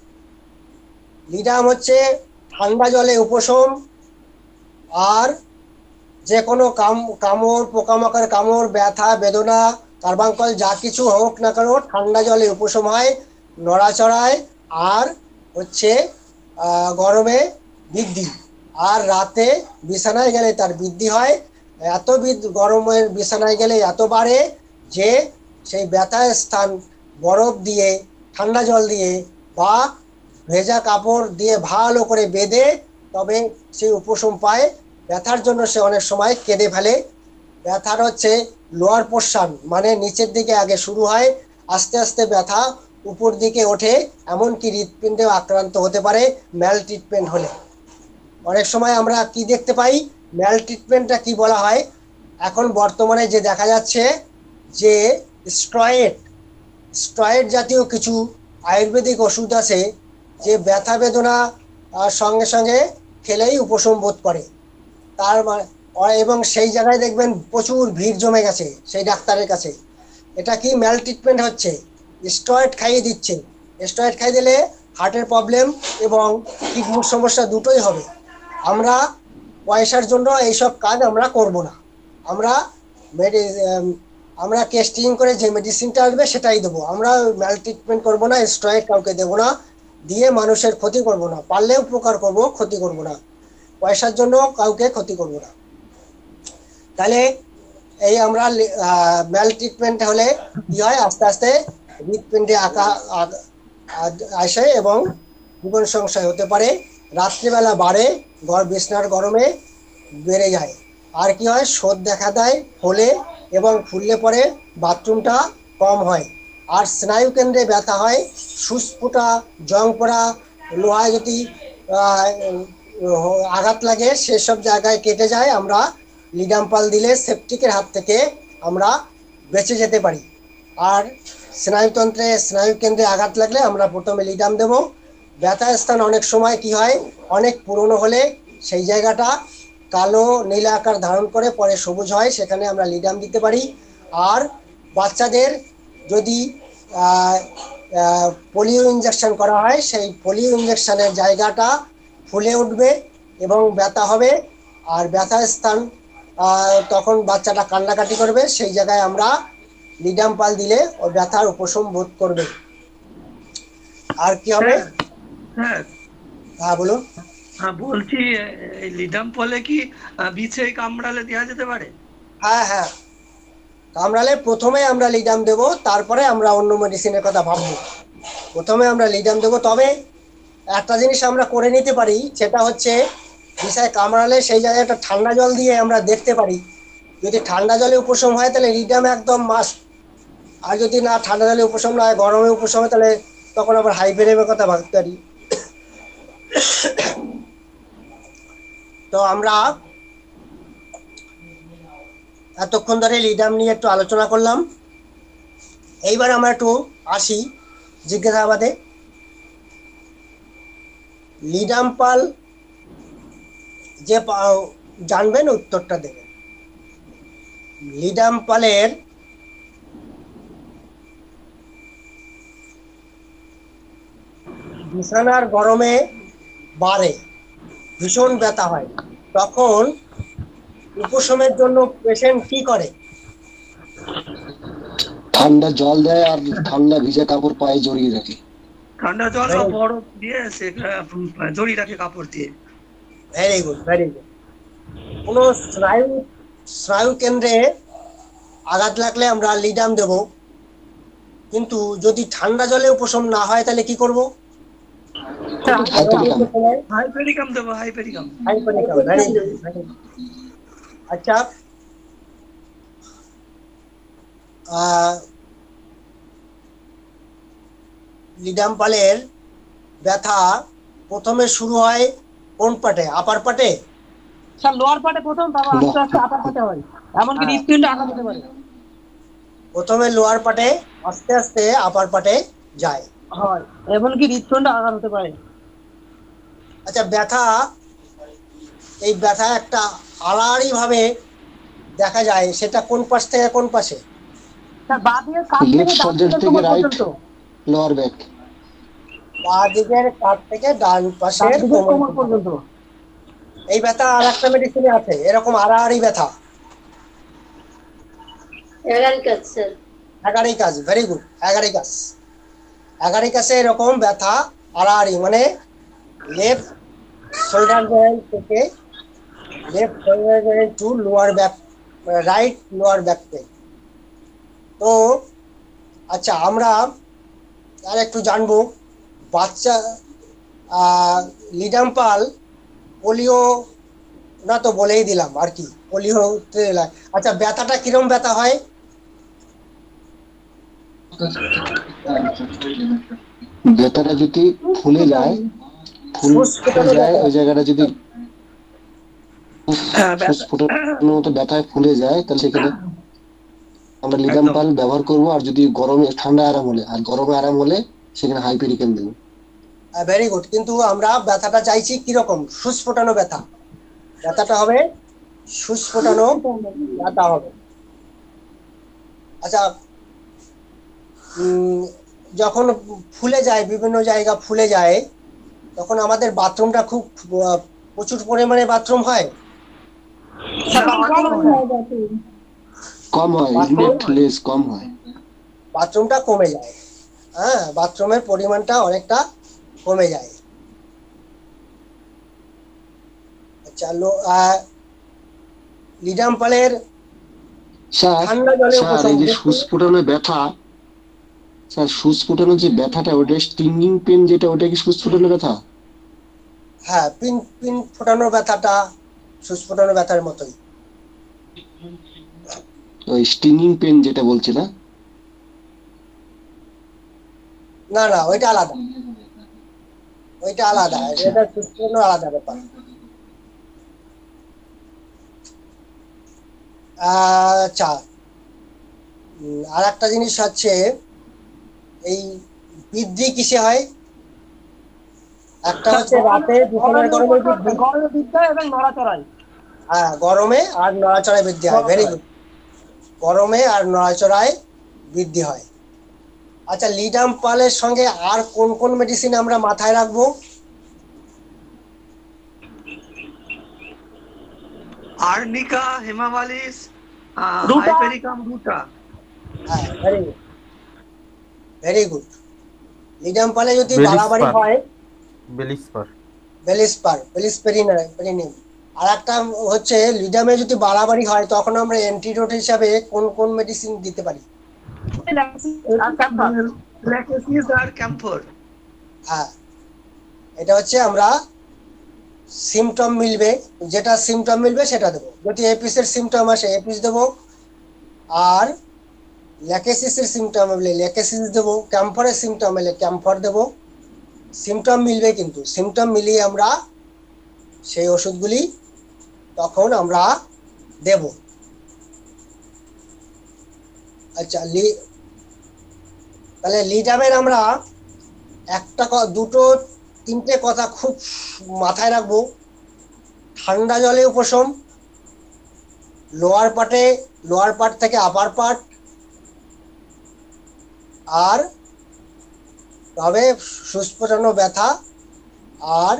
লিডাম হচ্ছে ঠান্ডা জলে উপশম, আর যে কোনো কামড়, পোকামাকড় কামড়, ব্যথা বেদনা, কার্বাঙ্কল যা কিছু হোক না কেন ঠান্ডা জলে উপশম হয়, নড়াচড়ায়, আর হচ্ছে গরমে বৃদ্ধি। আর রাতে বিছানায় গেলে তার বৃদ্ধি হয়, এত গরমের বিছানায় গেলে এত বাড়ে যে সেই ব্যথার স্থান বরফ দিয়ে, ঠান্ডা জল দিয়ে বা ভেজা কাপড় দিয়ে ভালো করে বেঁধে তবে সে উপশম পায়। ব্যথার জন্য সে অনেক সময় কেঁদে ফেলে। ব্যথার হচ্ছে লোয়ার পোর্শন, মানে নিচের দিকে আগে শুরু হয়, আস্তে আস্তে ব্যথা উপর দিকে ওঠে, এমনকি হৃৎপিণ্ডেও আক্রান্ত হতে পারে ম্যাল ট্রিটমেন্ট হলে। অনেক সময় আমরা কি দেখতে পাই, ম্যাল ট্রিটমেন্টটা কি বলা হয়, এখন বর্তমানে যে দেখা যাচ্ছে যে স্টেরয়েড জাতীয় কিছু আয়ুর্বেদিক ওষুধ আছে যে ব্যথা বেদনা সঙ্গে সঙ্গে খেলেই উপশম বোধ করে। তার এবং সেই জায়গায় দেখবেন প্রচুর ভিড় জমে গেছে সেই ডাক্তারের কাছে। এটা কি ম্যাল ট্রিটমেন্ট হচ্ছে, স্টেরয়েড খাইয়ে দিচ্ছে। স্টেরয়েড খাইয়ে দিলে হার্টের প্রবলেম এবং কিডনির সমস্যা দুটোই হবে। আমরা পয়সার জন্য এইসব কাজ আমরা করব না। আমরা টেস্টিং করে যে মেডিসিনটা আসবে সেটাই দেবো। আমরা ম্যাল ট্রিটমেন্ট করবো না, স্টেরয়েড কাউকে দেবো না, দিয়ে মানুষের ক্ষতি করব না। পারলে উপকার করব, ক্ষতি করব না। পয়সার জন্য কাউকে ক্ষতি করব না। তাহলে এই আমরা ম্যাল ট্রিটমেন্ট হলে কি হয়, আস্তে আস্তে হৃৎপিণ্ডে আসে এবং জীবন সংশয় হতে পারে। রাত্রিবেলা বাড়ে, বিছনার গরমে বেড়ে যায়। আর কি হয়, শোধ দেখা দেয়, ফোলে এবং ফুললে পরে বাথরুমটা কম হয়। আর স্নায়ু কেন্দ্রে ব্যথা হয়, সুচফোঁটা, জং পড়া, লোহায় যদি আঘাত লাগে সেসব জায়গায় কেটে যায়। আমরা লিডাম পাল দিলে সেপটিকের হাত থেকে আমরা বেঁচে যেতে পারি। আর স্নায়ুতন্ত্রে, স্নায়ু কেন্দ্রে আঘাত লাগলে আমরা প্রথমে লিডাম দেব। ব্যথা স্থান অনেক সময় কি হয়, অনেক পুরনো হলে সেই জায়গাটা কালো নীল আকার ধারণ করে পরে সবুজ হয়, সেখানে আমরা লিডাম দিতে পারি। আর বাচ্চাদের যদি পোলিও ইঞ্জেকশন করা হয়, সেই পোলিও ইঞ্জেকশনের জায়গাটা ফুলে উঠবে এবং ব্যথা হবে। আর ব্যথার স্থান তখন বাচ্চাটা কান্নাকাটি করবে, সেই জায়গায় আমরা লিডাম পাল দিলে ওই ব্যথার উপশম বোধ করবে। আর কি হবে? হ্যাঁ হ্যাঁ বলুন। হ্যাঁ বলছি এই লিডাম পলে কি বিছে কামড়ালে দেওয়া যেতে পারে? হ্যাঁ হ্যাঁ, কামড়ালে প্রথমে আমরা লিডাম দেব, তারপরে আমরা অন্য মেডিসিনের কথা ভাববো। প্রথমে আমরা লিডাম দেব। তবে একটা জিনিস আমরা করে নিতে পারি, সেটা হচ্ছে বিষয় কামড়ালে সেই জায়গায় একটা ঠান্ডা জল দিয়ে আমরা দেখতে পারি। যদি ঠান্ডা জলে উপশম হয় তাহলে লিডাম একদম মাস্ট। আর যদি না ঠান্ডা জলে উপশম না হয়, গরমে উপশম হয়, তাহলে তখন আবার হাইপেরিয়ামের কথা ভাবতে পারি। তো আমরা এতক্ষণ ধরে লিডাম নিয়ে একটু আলোচনা করলাম। এইবার আমরা একটু আসি জিজ্ঞাসাবাদে। লিডাম পাল যে জানবেন উত্তরটা দেবেন। লিডাম পালের বিছানার গরমে বাড়ে, ভীষণ ব্যথা হয়, তখন উপশমের জন্য পেশেন্ট কি করে? ঠান্ডা জল দেয় আর ঠান্ডা ভিজে কাপড় পায়ে জড়িয়ে রাখে। ঠান্ডা জল বা বরফ দিয়ে সে জড়িয়ে রাখে কাপড় দিয়ে। Very good, very good. কোন স্নায়ু কেন্দ্রে আঘাত লাগলে আমরা লিডাম দেব, কিন্তু যদি ঠান্ডা জলে উপশম না হয় তাহলে কি করব? হাইপেরিকাম দেবো, hypericum. very good, very good। আচ্ছা, লিডাম পালের ব্যথা প্রথমে শুরু হয় কোন পাটে? আপার পাটে? স্যার লোয়ার পার্টে প্রথম, তারপর আস্তে আস্তে আপার পার্টে হয়, এমনকি হৃৎপিণ্ড আঘাত হতে পারে। প্রথমে লোয়ার পাটে, আস্তে আস্তে আপার পাটে যায়, হয়, এমনকি হৃৎপিণ্ড আঘাত হতে পারে। আচ্ছা, ব্যথা, এই ব্যথা একটা আড়াআড়ি ভাবে দেখা যায়, সেটা কোন পাশ থেকে কোন পাশে? স্যার বাঁ দিকের কাঁধ থেকে লেফট ডান সাইড দিকের থেকে কোমর রাইট পর্যন্ত। Lower back. বাঁ দিকের কাঁধ থেকে ডান পাশের কোমর পর্যন্ত। এই ব্যথা আর একটা মেডিসিনে আছে এরকম আড়াআড়ি ব্যথা। Agaricus, very good, agaricus. অ্যাগারিকাসে এরকম ব্যথা আড়াআড়ি, মানে লেফট শোল্ডার জয়েন্ট থেকে left shoulder joint to lower back, right lower back pain. তো আচ্ছা, আমরা আর একটু জানবো বাচ্চা লিডাম পাল পোলিও না তো বলেই দিলাম আর কি, পোলিও। আচ্ছা, ব্যথাটা কিরম ব্যথা হয়? ব্যথাটা যদি ফুলে যায়, ওই জায়গাটা যদি ফুসফুটানোর মতো ব্যথায় ফুলে যায়, তাহলে সেখানে আমরা লিডাম পাল ব্যবহার করব। আর যদি গরমে ঠান্ডা আরাম হলে, আর গরমে আরাম হলে সেখানে হাইপেরিকেন দেবো। Very good. কিন্তু আমরা ব্যথাটা চাইছি কিরকম? সুস্ফোটানো ব্যথা। ব্যথাটা হবে সুস্ফোটানো ব্যথা হবে। আচ্ছা, যখন ফুলে যায়, বিভিন্ন জায়গা ফুলে যায়, তখন আমাদের বাথরুমটা খুব প্রচুর পরিমাণে বাথরুম হয়, কম হয়, লেস কম হয়, বাথরুমটা কমে যায়। হ্যাঁ, বাথরুমের পরিমাণটা অনেকটা কমে যায়। আচ্ছা, লিডাম পালের ঠান্ডা জলে এই যে সুস্ফুটানো ব্যথা, স্যার সুস্ফুটানো যে ব্যথাটা, ওটা স্টিংিং পেন যেটা, ওটা কি সুস্ফুটানো ব্যথা? হ্যাঁ, পিন পিন ফোটানো ব্যথাটা সুস্ফুটানো ব্যথার মতোই। ওই স্টিংিং পেন যেটা বলছে না? না না, ওইটা আলাদা, ওইটা আলাদা, এটা সুস্ফুটানো আলাদা ব্যাপার। আচ্ছা, আর একটা জিনিস হচ্ছে, এই বৃদ্ধি কিসে হয়? একটা হচ্ছে রাতে বিছানার গরমে বৃদ্ধি, এবং নড়াচড়ায়। হ্যাঁ, গরমে আর নড়াচড়ায় বৃদ্ধি হয়। ভেরি গুড, গরমে আর নড়াচড়ায় বৃদ্ধি হয়। আচ্ছা, লিডাম পালের সঙ্গে আর কোন কোন মেডিসিন আমরা মাথায় রাখবো? Arnica, hamamelis, hypericum, ruta. হ্যাঁ, very good, very good. Ledum পালে যদি বাড়াবাড়ি হয়, বেলিসপেরিনিম। আর একটা হচ্ছে লিডামে যদি বাড়াবাড়ি হয় তখন আমরা অ্যান্টিডোট হিসাবে কোন কোন মেডিসিন দিতে পারি? ল্যাকেসিস আর ক্যাম্ফর। হ্যাঁ, এটা হচ্ছে আমরা সিমটম মিলবে, যেটা সিমটম মিলবে সেটা দেবো। যদি এপিসের সিমটম আসে এপিস দেবো, আর ল্যাকেসিসের সিমটম হলে ল্যাকেসিস দেবো, ক্যাম্ফরের সিমটম এলে ক্যাম্ফর দেবো। সিমটম মিলবে, কিন্তু সিমটম মিলিয়ে আমরা সেই ওষুধগুলি তখন আমরা দেব। আচ্ছা, তাহলে লিডামের আমরা দুটো তিনটে কথা খুব মাথায় রাখবো। ঠান্ডা জলে উপশম, লোয়ার পার্ট থেকে আপার পার্ট, আর তবে সুস্পষ্ট ব্যথা, আর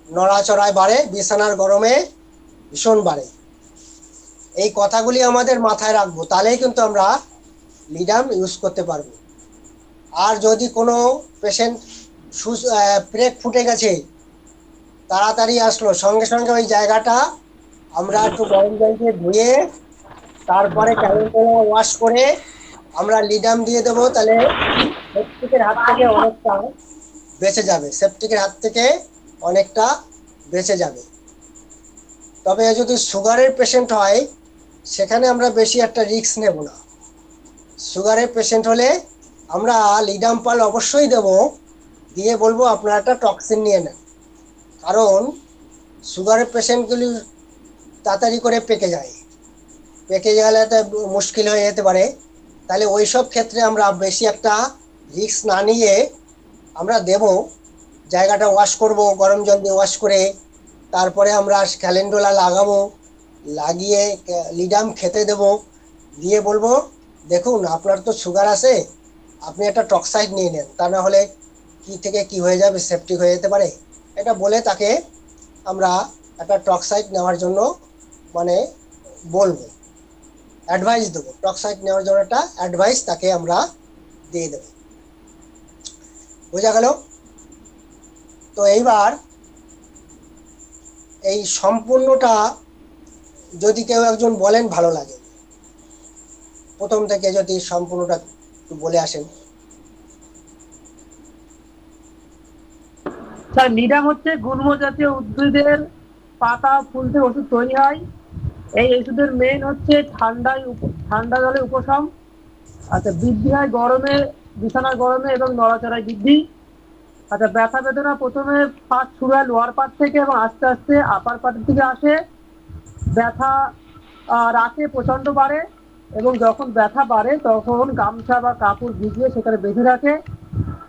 নড়াচড়ায় বাড়ে, বিছানার গরমে ভীষণ বাড়ে। এই কথাগুলি আমাদের মাথায় রাখবো, তাহলেই কিন্তু আমরা লিডাম ইউজ করতে পারবো। আর যদি কোনো পেশেন্ট ব্রেক ফুটে গেছে, তাড়াতাড়ি আসলো, সঙ্গে সঙ্গে ওই জায়গাটা আমরা একটু গরম জল দিয়ে ধুয়ে তারপরে ক্যালেন্ডার ওয়াশ করে আমরা লিডাম দিয়ে দেবো। তাহলে সেপটিকের হাত থেকে বেঁচে যাবে। তবে যদি সুগারের পেশেন্ট হয় সেখানে আমরা বেশি একটা রিস্ক নেব না। সুগারের পেশেন্ট হলে আমরা লিডাম পাল অবশ্যই দেব, দিয়ে বলবো আপনারা একটা টক্সিন নিয়ে নেন, কারণ সুগারের পেশেন্টগুলি তাড়াতাড়ি করে পেকে গেলে তো মুশকিল হয়ে যেতে পারে। তাহলে ওই সব ক্ষেত্রে আমরা বেশি একটা রিস্ক না নিয়ে আমরা দেব। জায়গাটা ওয়াশ করব, গরম জল দিয়ে ওয়াশ করে তারপরে আমরা ক্যালেন্ডোলা লাগাবো, লাগিয়ে লিডাম খেতে দেব, দিয়ে বলবো দেখুন আপনার তো সুগার আছে, আপনি একটা টক্সাইড নিয়ে নেন, তা না হলে কি থেকে কি হয়ে যাবে, সেপটিক হয়ে যেতে পারে। এটা বলে তাকে আমরা একটা টক্সাইড নেওয়ার জন্য বলবো, অ্যাডভাইস দেবো। টক্সাইড নেওয়ার জন্য একটা অ্যাডভাইস তাকে আমরা দিয়ে দেবো। বোঝা গেল? তো এইবার এই সম্পূর্ণটা যদি কেউ একজন বলেন ভালো লাগে, প্রথম থেকে যদি সম্পূর্ণটা একটু বলে আসেন। স্যার, লিডাম হচ্ছে গুল্ম জাতীয় উদ্ভিদের পাতা ফুল থেকে ওষুধ তৈরি হয়। এই ওষুধের মেইন হচ্ছে ঠান্ডা জলে উপশম। আচ্ছা, বৃদ্ধি হয় গরমে, বিছানার গরমে এবং নড়াচড়ায় বৃদ্ধি। আচ্ছা, ব্যথা বেদনা প্রথমে ফার্স্ট শুরু হয় লোয়ার পার্ট থেকে এবং আস্তে আস্তে আপার পার্টের দিকে আসে। ব্যথা রাতে প্রচন্ড বাড়ে, এবং যখন ব্যথা বাড়ে তখন গামছা বা কাপড় ভিজিয়ে সেখানে বেঁধে রাখে।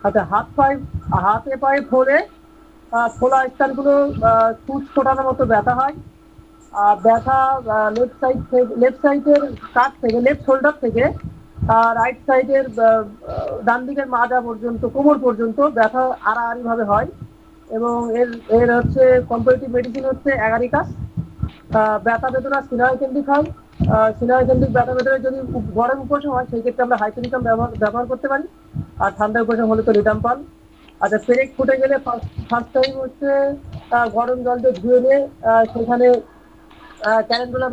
আচ্ছা, হাতে পায়ে ফোলা স্থানগুলো সুচ ফোটানোর মতো ব্যথা হয়। ব্যথা লেফট সাইডের কাট থেকে, লেফট শোল্ডার থেকে রাইট সাইডের ডান দিকের মাজা পর্যন্ত, কোমর পর্যন্ত ব্যথা আড়াআড়ি ভাবে হয়। এবং এর হচ্ছে কম্পারেটিভ মেডিসিন হচ্ছে অ্যাগারিকাস। ব্যথা বেদনা সিনায় কেন্দ্রিক হয়। সিনায় কেন্দ্রিক ব্যথা বেদনা যদি গরম উপশম হয় সেই ক্ষেত্রে আমরা হাইপেরিকাম ব্যবহার করতে পারি, আর ঠান্ডা উপশম হলে তো লিডাম পাল। আচ্ছা, পেরেক ফুটে গেলে ফার্স্ট টাইম হচ্ছে গরম জল দিয়ে ধুয়ে নিয়ে সেখানে ক্যালেন্ডোলা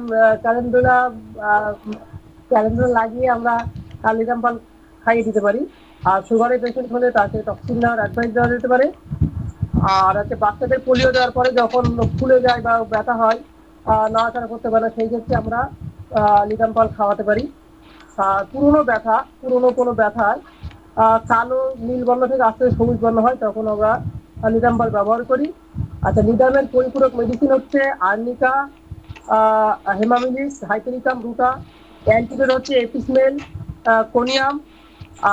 লাগিয়ে আমরা লিডাম পাল খাইয়ে দিতে পারি। আর সুগারের পেশেন্ট হলে তাকে টক্সিন নেওয়ার অ্যাডভাইস দেওয়া যেতে পারে। আর হচ্ছে বাচ্চাদের পোলিও দেওয়ার পরে যখন ফুলে যায় বা ব্যথা হয়, নাড়াচাড়া করতে পারে, সেই ক্ষেত্রে আমরা লিডাম পাল খাওয়াতে পারি। পুরনো কোনো ব্যথায় কালো নীল বর্ণ থেকে আস্তে সবুজ বর্ণ হয়, তখন আমরা লিডাম পাল ব্যবহার করি। আচ্ছা, লিডামের পরিপূরক মেডিসিন হচ্ছে আর্নিকা, হেমামিলিস, হাইপেরিকাম, রুটা। অ্যান্টিডোট হচ্ছে এপিসমেল, কোনিয়াম,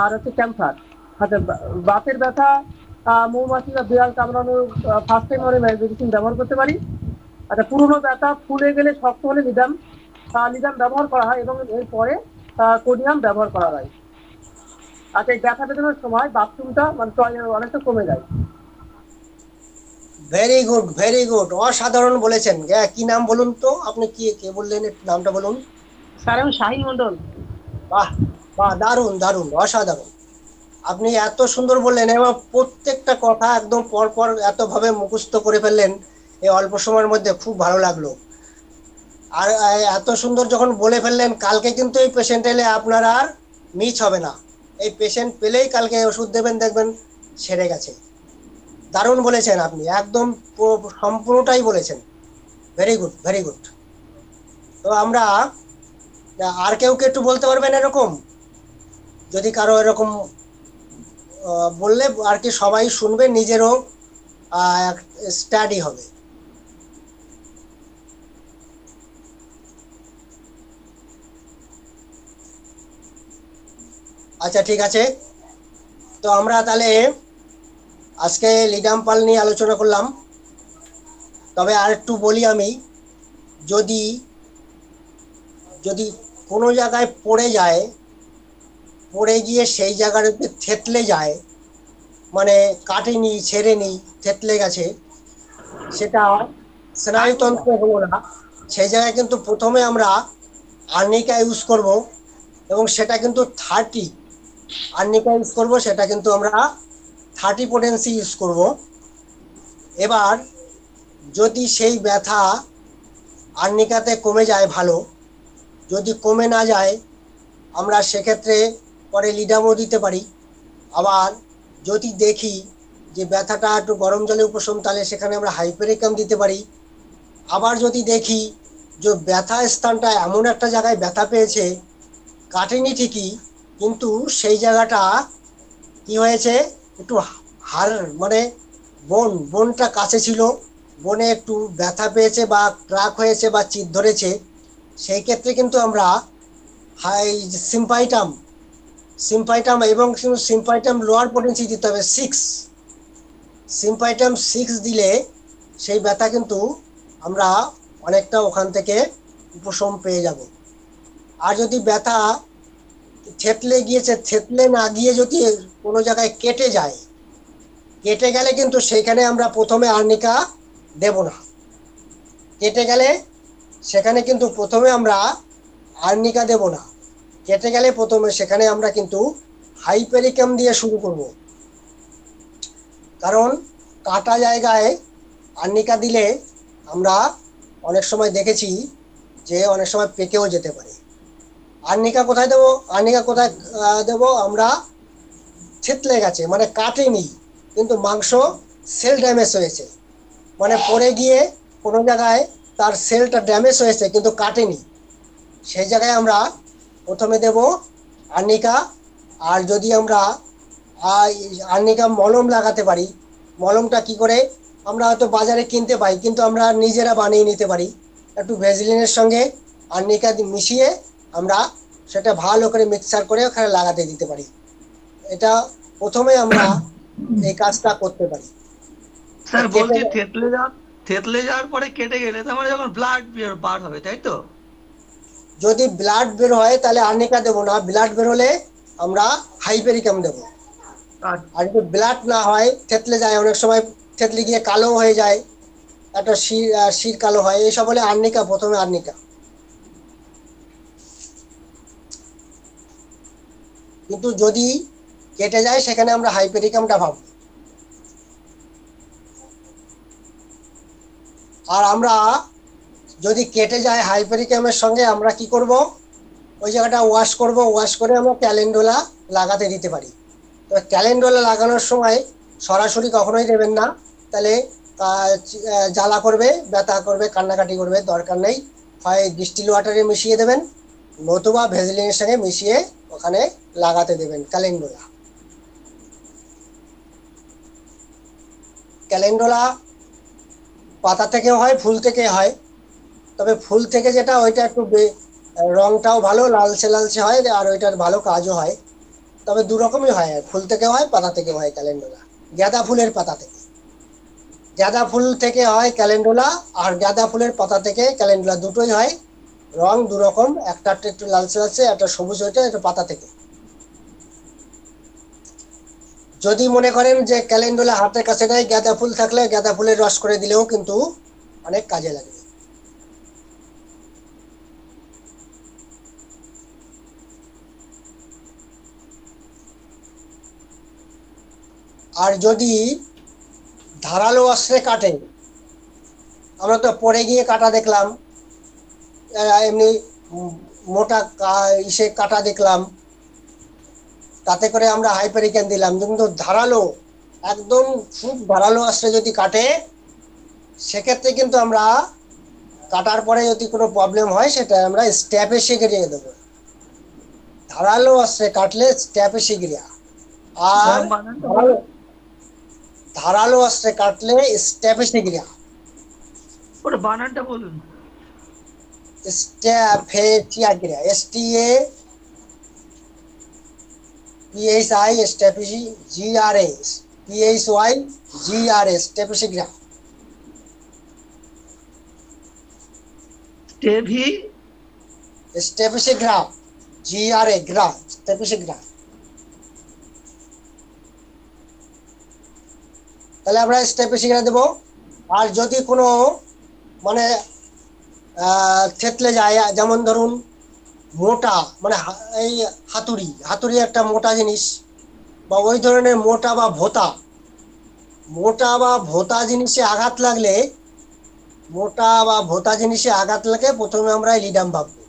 আর হচ্ছে ক্যাম্ফার। আচ্ছা, বাতের ব্যথা, মৌমাছি বা বিড়াল কামড়ানোর ফার্স্ট টাইম আমরা মেডিসিন ব্যবহার করতে পারি। আচ্ছা, পুরনো ব্যথা ফুলে গেলে শক্ত হলে লিডাম ব্যবহার করা হয়, এবং এরপরে কোনিয়াম ব্যবহার করা হয়। আচ্ছা, এই ব্যথা বেদনার সময় বাথরুমটা অনেকটা কমে যায়। ভেরি গুড, অসাধারণ বলেছেন। কি নাম বলুন তো, আপনি কে বললেন, নামটা বলুন। স্যার, আমি শাহিন মন্ডল। বাহ, দারুণ, অসাধারণ। আপনি এত সুন্দর বললেন এবং প্রত্যেকটা কথা একদম পরপর এতভাবে মুখস্থ করে ফেললেন এই অল্প সময়ের মধ্যে, খুব ভালো লাগলো। আর এত সুন্দর যখন বলে ফেললেন, কালকে কিন্তু এই পেশেন্ট এলে আপনার আর মিস হবে না। এই পেশেন্ট পেলেই কালকে ওষুধ দেবেন, দেখবেন সেরে গেছে। দারুণ বলেছেন আপনি, একদম সম্পূর্ণটাই বলেছেন। Very good, very good. তো আমরা আর কেউ একটু বলতে পারবেন এরকম? যদি কারো এরকম বললে আর কি সবাই শুনবে, নিজেরও স্টাডি হবে। আচ্ছা, ঠিক আছে। তো আমরা তাহলে আজকে লিডাম্পাল নিয়ে আলোচনা করলাম। তবে আর একটু বলি আমি, যদি যদি কোনো জায়গায় পড়ে যায়, পড়ে গিয়ে সেই জায়গার থেতলে যায়, মানে কাটেনি, ছেড়েনি, থেতলে গেছে, সেটা স্নায়ুতন্ত্র হলো না, সেই জায়গায় কিন্তু প্রথমে আমরা আর্নিকা ইউজ করব, এবং সেটা কিন্তু 30 আর্নিকা ইউজ করব, সেটা কিন্তু আমরা 30 পোটেন্সি ইউজ করব। এবার যদি সেই ব্যথা আর্নিকাতে কমে যায় ভালো, যদি কমে না যায় আমরা সেক্ষেত্রে পরে লিডামও দিতে পারি। আবার যদি দেখি যে ব্যথাটা একটু গরম জলে উপশম, তাহলে সেখানে আমরা হাইপেরিকাম দিতে পারি। আবার যদি দেখি যে ব্যথা স্থানটা এমন একটা জায়গায় ব্যথা পেয়েছে, কাটেনি ঠিকই, কিন্তু সেই জায়গাটা কি হয়েছে, একটু হাড় মানে বোনটা কাছে ছিল, বনে একটু ব্যথা পেয়েছে বা ক্র্যাক হয়েছে বা চিত ধরেছে, সেই ক্ষেত্রে কিন্তু আমরা সিম্পাইটাম এবং সিম্পাইটাম লোয়ার পোটেন্সি দিতে হবে 6। সিম্পাইটাম 6 দিলে সেই ব্যথা কিন্তু আমরা অনেকটা ওখান থেকে উপশম পেয়ে যাব। আর যদি ব্যথা থেতলে গিয়েছে, থেতলে না গিয়ে যদি কোনো জায়গায় কেটে যায়, কেটে গেলে কিন্তু সেইখানে আমরা প্রথমে আর্নিকা দেব না। কেটে গেলে সেখানে কিন্তু প্রথমে আমরা আর্নিকা দেব না। কেটে গেলে প্রথমে সেখানে আমরা কিন্তু হাইপেরিকাম দিয়ে শুরু করব। কারণ কাটা জায়গায় আর্নিকা দিলে আমরা অনেক সময় দেখেছি যে অনেক সময় পেকেও যেতে পারে। আর্নিকা কোথায় দেবো? আর্নিকা কোথায় দেবো? আমরা থেতলে গেছে মানে কাটেনি, কিন্তু মাংস সেল ড্যামেজ হয়েছে, মানে পড়ে গিয়ে কোনো জায়গায় তার সেলটা ড্যামেজ হয়েছে কিন্তু কাটেনি, সেই জায়গায় আমরা প্রথমে দেব আর্নিকা। আর যদি আমরা আর্নিকা মলম লাগাতে পারি, মলমটা কি করে আমরা হয়তো বাজারে কিনতে পাই, কিন্তু আমরা নিজেরা বানিয়ে নিতে পারি। একটু ভেজলিনের সঙ্গে আর্নিকা মিশিয়ে আমরা সেটা ভালো করে মিক্সার করে ওখানে লাগাতে দিতে পারি। এটা প্রথমে আমরা এই কাজটা করতে পারি। স্যার বলছি থেতলে যাওয়ার পরে কেটে গেলে তার মানে যখন ব্লাড বার হবে, তাই তো? যদি ব্লাড বের হয় তাহলে আর্নিকা দেবো না, ব্লাড বের হলে আমরা হাইপেরিকাম দেবো। আর যদি ব্লাড না হয়, থেতলে যায়, অনেক সময় থেতলে গিয়ে কালো হয়ে যায়, একটা শির কালো হয়, এইসব হলে আর্নিকা, প্রথমে আর্নিকা। কিন্তু যদি কেটে যায় সেখানে আমরা হাইপেরিকামটা ভাববো। আর আমরা যদি কেটে যায় হাইপেরিকামের সঙ্গে আমরা কি করব, ওই জায়গাটা ওয়াশ করব, ওয়াশ করে আমরা ক্যালেন্ডোলা লাগাতে দিতে পারি। তো ক্যালেন্ডোলা লাগানোর সময় সরাসরি কখনোই দেবেন না, তাহলে জ্বালা করবে, ব্যথা করবে, কান্নাকাটি করবে, দরকার নেই। হয় ডিস্টিল ওয়াটারে মিশিয়ে দেবেন, নতুবা ভেজলিনের সঙ্গে মিশিয়ে ওখানে লাগাতে দেবেন ক্যালেন্ডোলা। ক্যালেন্ডোলা পাতা থেকে হয়, ফুল থেকে হয়, তবে ফুল থেকে যেটা ওইটা একটু রংটাও ভালো, লালচে লালচে হয়, আর ওইটার ভালো কাজও হয়। তবে দু রকমই হয়, ফুল থেকে হয়, পাতা থেকে হয় ক্যালেন্ডোলা। গাঁদা ফুলের পাতা থেকে, গাঁদা ফুল থেকে হয় ক্যালেন্ডোলা, আর গাঁদা ফুলের পাতা থেকে ক্যালেন্ডোলা, দুটোই হয়। রং দু রকম, একটা একটু লালচে লালচে, একটা সবুজ, ওইটা এটা পাতা থেকে। যদি মনে করেন যে ক্যালেন্ডোলা হাতের কাছে নেই, গাঁদা ফুল থাকলে গাঁদা ফুলের রস করে দিলেও কিন্তু অনেক কাজে লাগবে। আর যদি ধারালো অস্ত্রে কাটে, আমরা তো পড়ে গিয়ে কাটা দেখলাম, এমনি মোটা ইসে কাটা দেখলাম, তাতে করে আমরা হাইপেরিকেন দিলাম। কিন্তু ধারালো, একদম খুব ধারালো অস্ত্রে যদি কাটে, সেক্ষেত্রে কিন্তু আমরা কাটার পরে যদি কোনো প্রবলেম হয় সেটা আমরা স্ট্যাপেসিগিরিয়া দেবো। ধারালো অস্ত্রে কাটলে স্ট্যাপেসিগিরিয়া, আর ধারালো অস্ত্রে কাটলে স্ট্যাপেসিগিরিয়া। ওটা বানানটা বলুন। স্ট্যাপেসিগিরিয়া, STAPHI STAPHIGRA PHYGRA স্ট্যাপেসিগিরিয়া। স্ট্যাপেসিগিরিয়া GRA গ্রা স্ট্যাপেসিগিরিয়া। তাহলে আমরা স্ট্যাপেসিগিরিয়া দেব। আর যদি কোনো মানে থেতলে যায়, যেমন ধরুন মোটা, মানে এই হাতুড়ি একটা মোটা জিনিস, বা ওই ধরনের মোটা বা ভোতা জিনিসে আঘাত লাগলে, প্রথমে আমরা লিডাম ভাববো।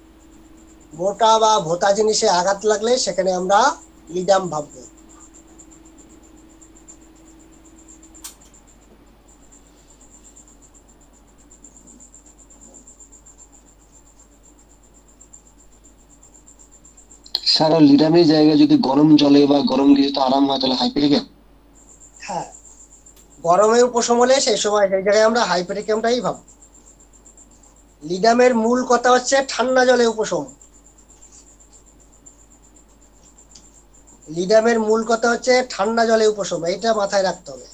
মোটা বা ভোতা জিনিসে আঘাত লাগলে সেখানে আমরা লিডাম ভাববো। স্যার লিডামের জায়গায় যদি গরম জলে বা গরম কিছুতে আরাম হয় তাহলে হাইপেরিকেন? হ্যাঁ, গরমে উপশম হলে সেই জায়গায় আমরা হাইপেরিকেমটাই ভাববো। লিডামের মূল কথা হচ্ছে ঠান্ডা জলে উপশম। এইটা মাথায় রাখতে হবে।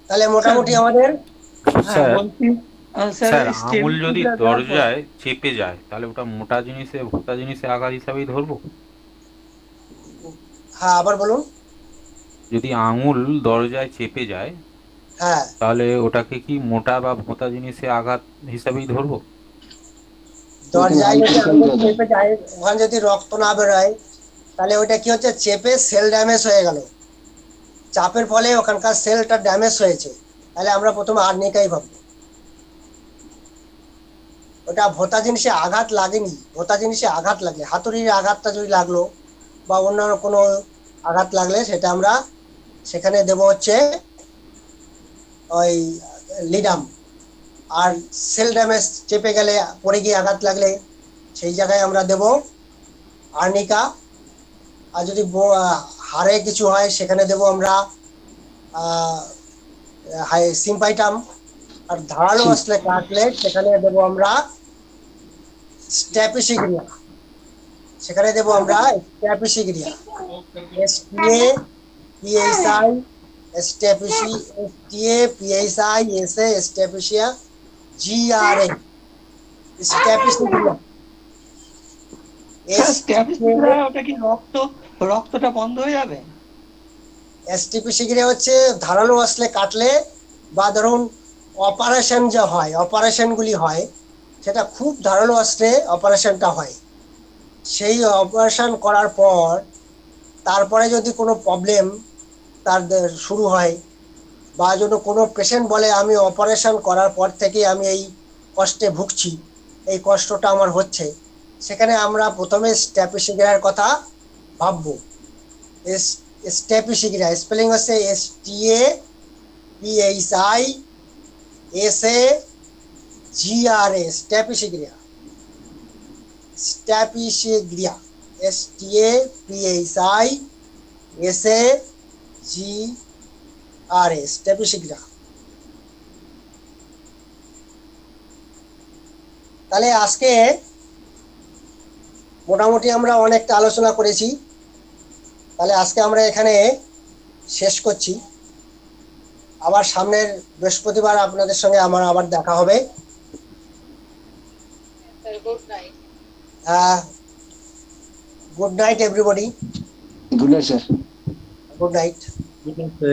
তাহলে মোটামুটি আমাদের স্যার স্যার আঙুল যদি দরজায় চেপে যায় তাহলে ওটা মোটা জিনিসে ভোতা জিনিসে আঘাত হিসাবেই ধরবো? হ্যাঁ, আবার বলুন। যদি আঙুল দরজায় চেপে যায় হ্যাঁ, তাহলে ওটাকে কি মোটা বা ভোতা জিনিসে আঘাত হিসাবেই ধরবো? দরজায় যদি আঙুল চেপে যায়, ওখানে যদি রক্ত না বেরোয়, তাহলে ওইটা কি হচ্ছে, চেপে সেল ড্যামেজ হয়ে গেল, চাপের ফলে ওখানকার সেলটা ড্যামেজ হয়েছে, তাহলে আমরা প্রথমে আর্নিকাই ভাববো। ওটা ভোতা জিনিসে আঘাত লাগেনি। ভোতা জিনিসে আঘাত লাগলে, হাতুড়ির আঘাতটা যদি লাগলো বা অন্যান্য কোনো আঘাত লাগলে, সেটা আমরা সেখানে দেব হচ্ছে ওই লিডাম। আর সেল ড্যামেজ, চেপে গেলে, পড়ে গিয়ে আঘাত লাগলে সেই জায়গায় আমরা দেব আর্নিকা। আর যদি হাড়ে কিছু হয় সেখানে দেব আমরা সিম্পাইটাম। আর ধারালো অস্ত্রে কাটলে সেখানে দেব আমরা স্ট্যাপেসিগিরিয়া। স্ট্যাপেসিগিরিয়া স্ট্যাপেসিয়া GRA স্ট্যাপেসিগিরিয়া। ওটা কি রক্তটা বন্ধ হয়ে যাবে? স্ট্যাপেসিগিরিয়া হচ্ছে ধারালো অস্ত্রে কাটলে, বা ধরুন অপারেশনগুলি হয়, সেটা খুব ধারালো অস্ত্রে অপারেশনটা হয়। সেই অপারেশন করার পর তারপরে যদি কোনো প্রবলেম তার শুরু হয়, বা যদি কোনো পেশেন্ট বলে আমি অপারেশন করার পর থেকে আমি এই কষ্টে ভুগছি, এই কষ্টটা আমার হচ্ছে, সেখানে আমরা প্রথমে স্ট্যাপেসিগিরিয়ার কথা ভাববো। স্ট্যাপেসিগিরিয়া স্পেলিং হচ্ছে STAPHIGRA SAGRA, স্ট্যাপিসিগ্রিয়া, স্ট্যাপিসিগ্রিয়া, STAPHISAGRA, স্ট্যাপিসিগ্রিয়া। তাহলে আজকে মোটামুটি আমরা অনেকটা আলোচনা করেছি। তাহলে আজকে আমরা এখানে শেষ করছি। আবার সামনের বৃহস্পতিবার আপনাদের সঙ্গে আমার আবার দেখা হবে। Good night everybody. Good night sir. Good night. ঠিক আছে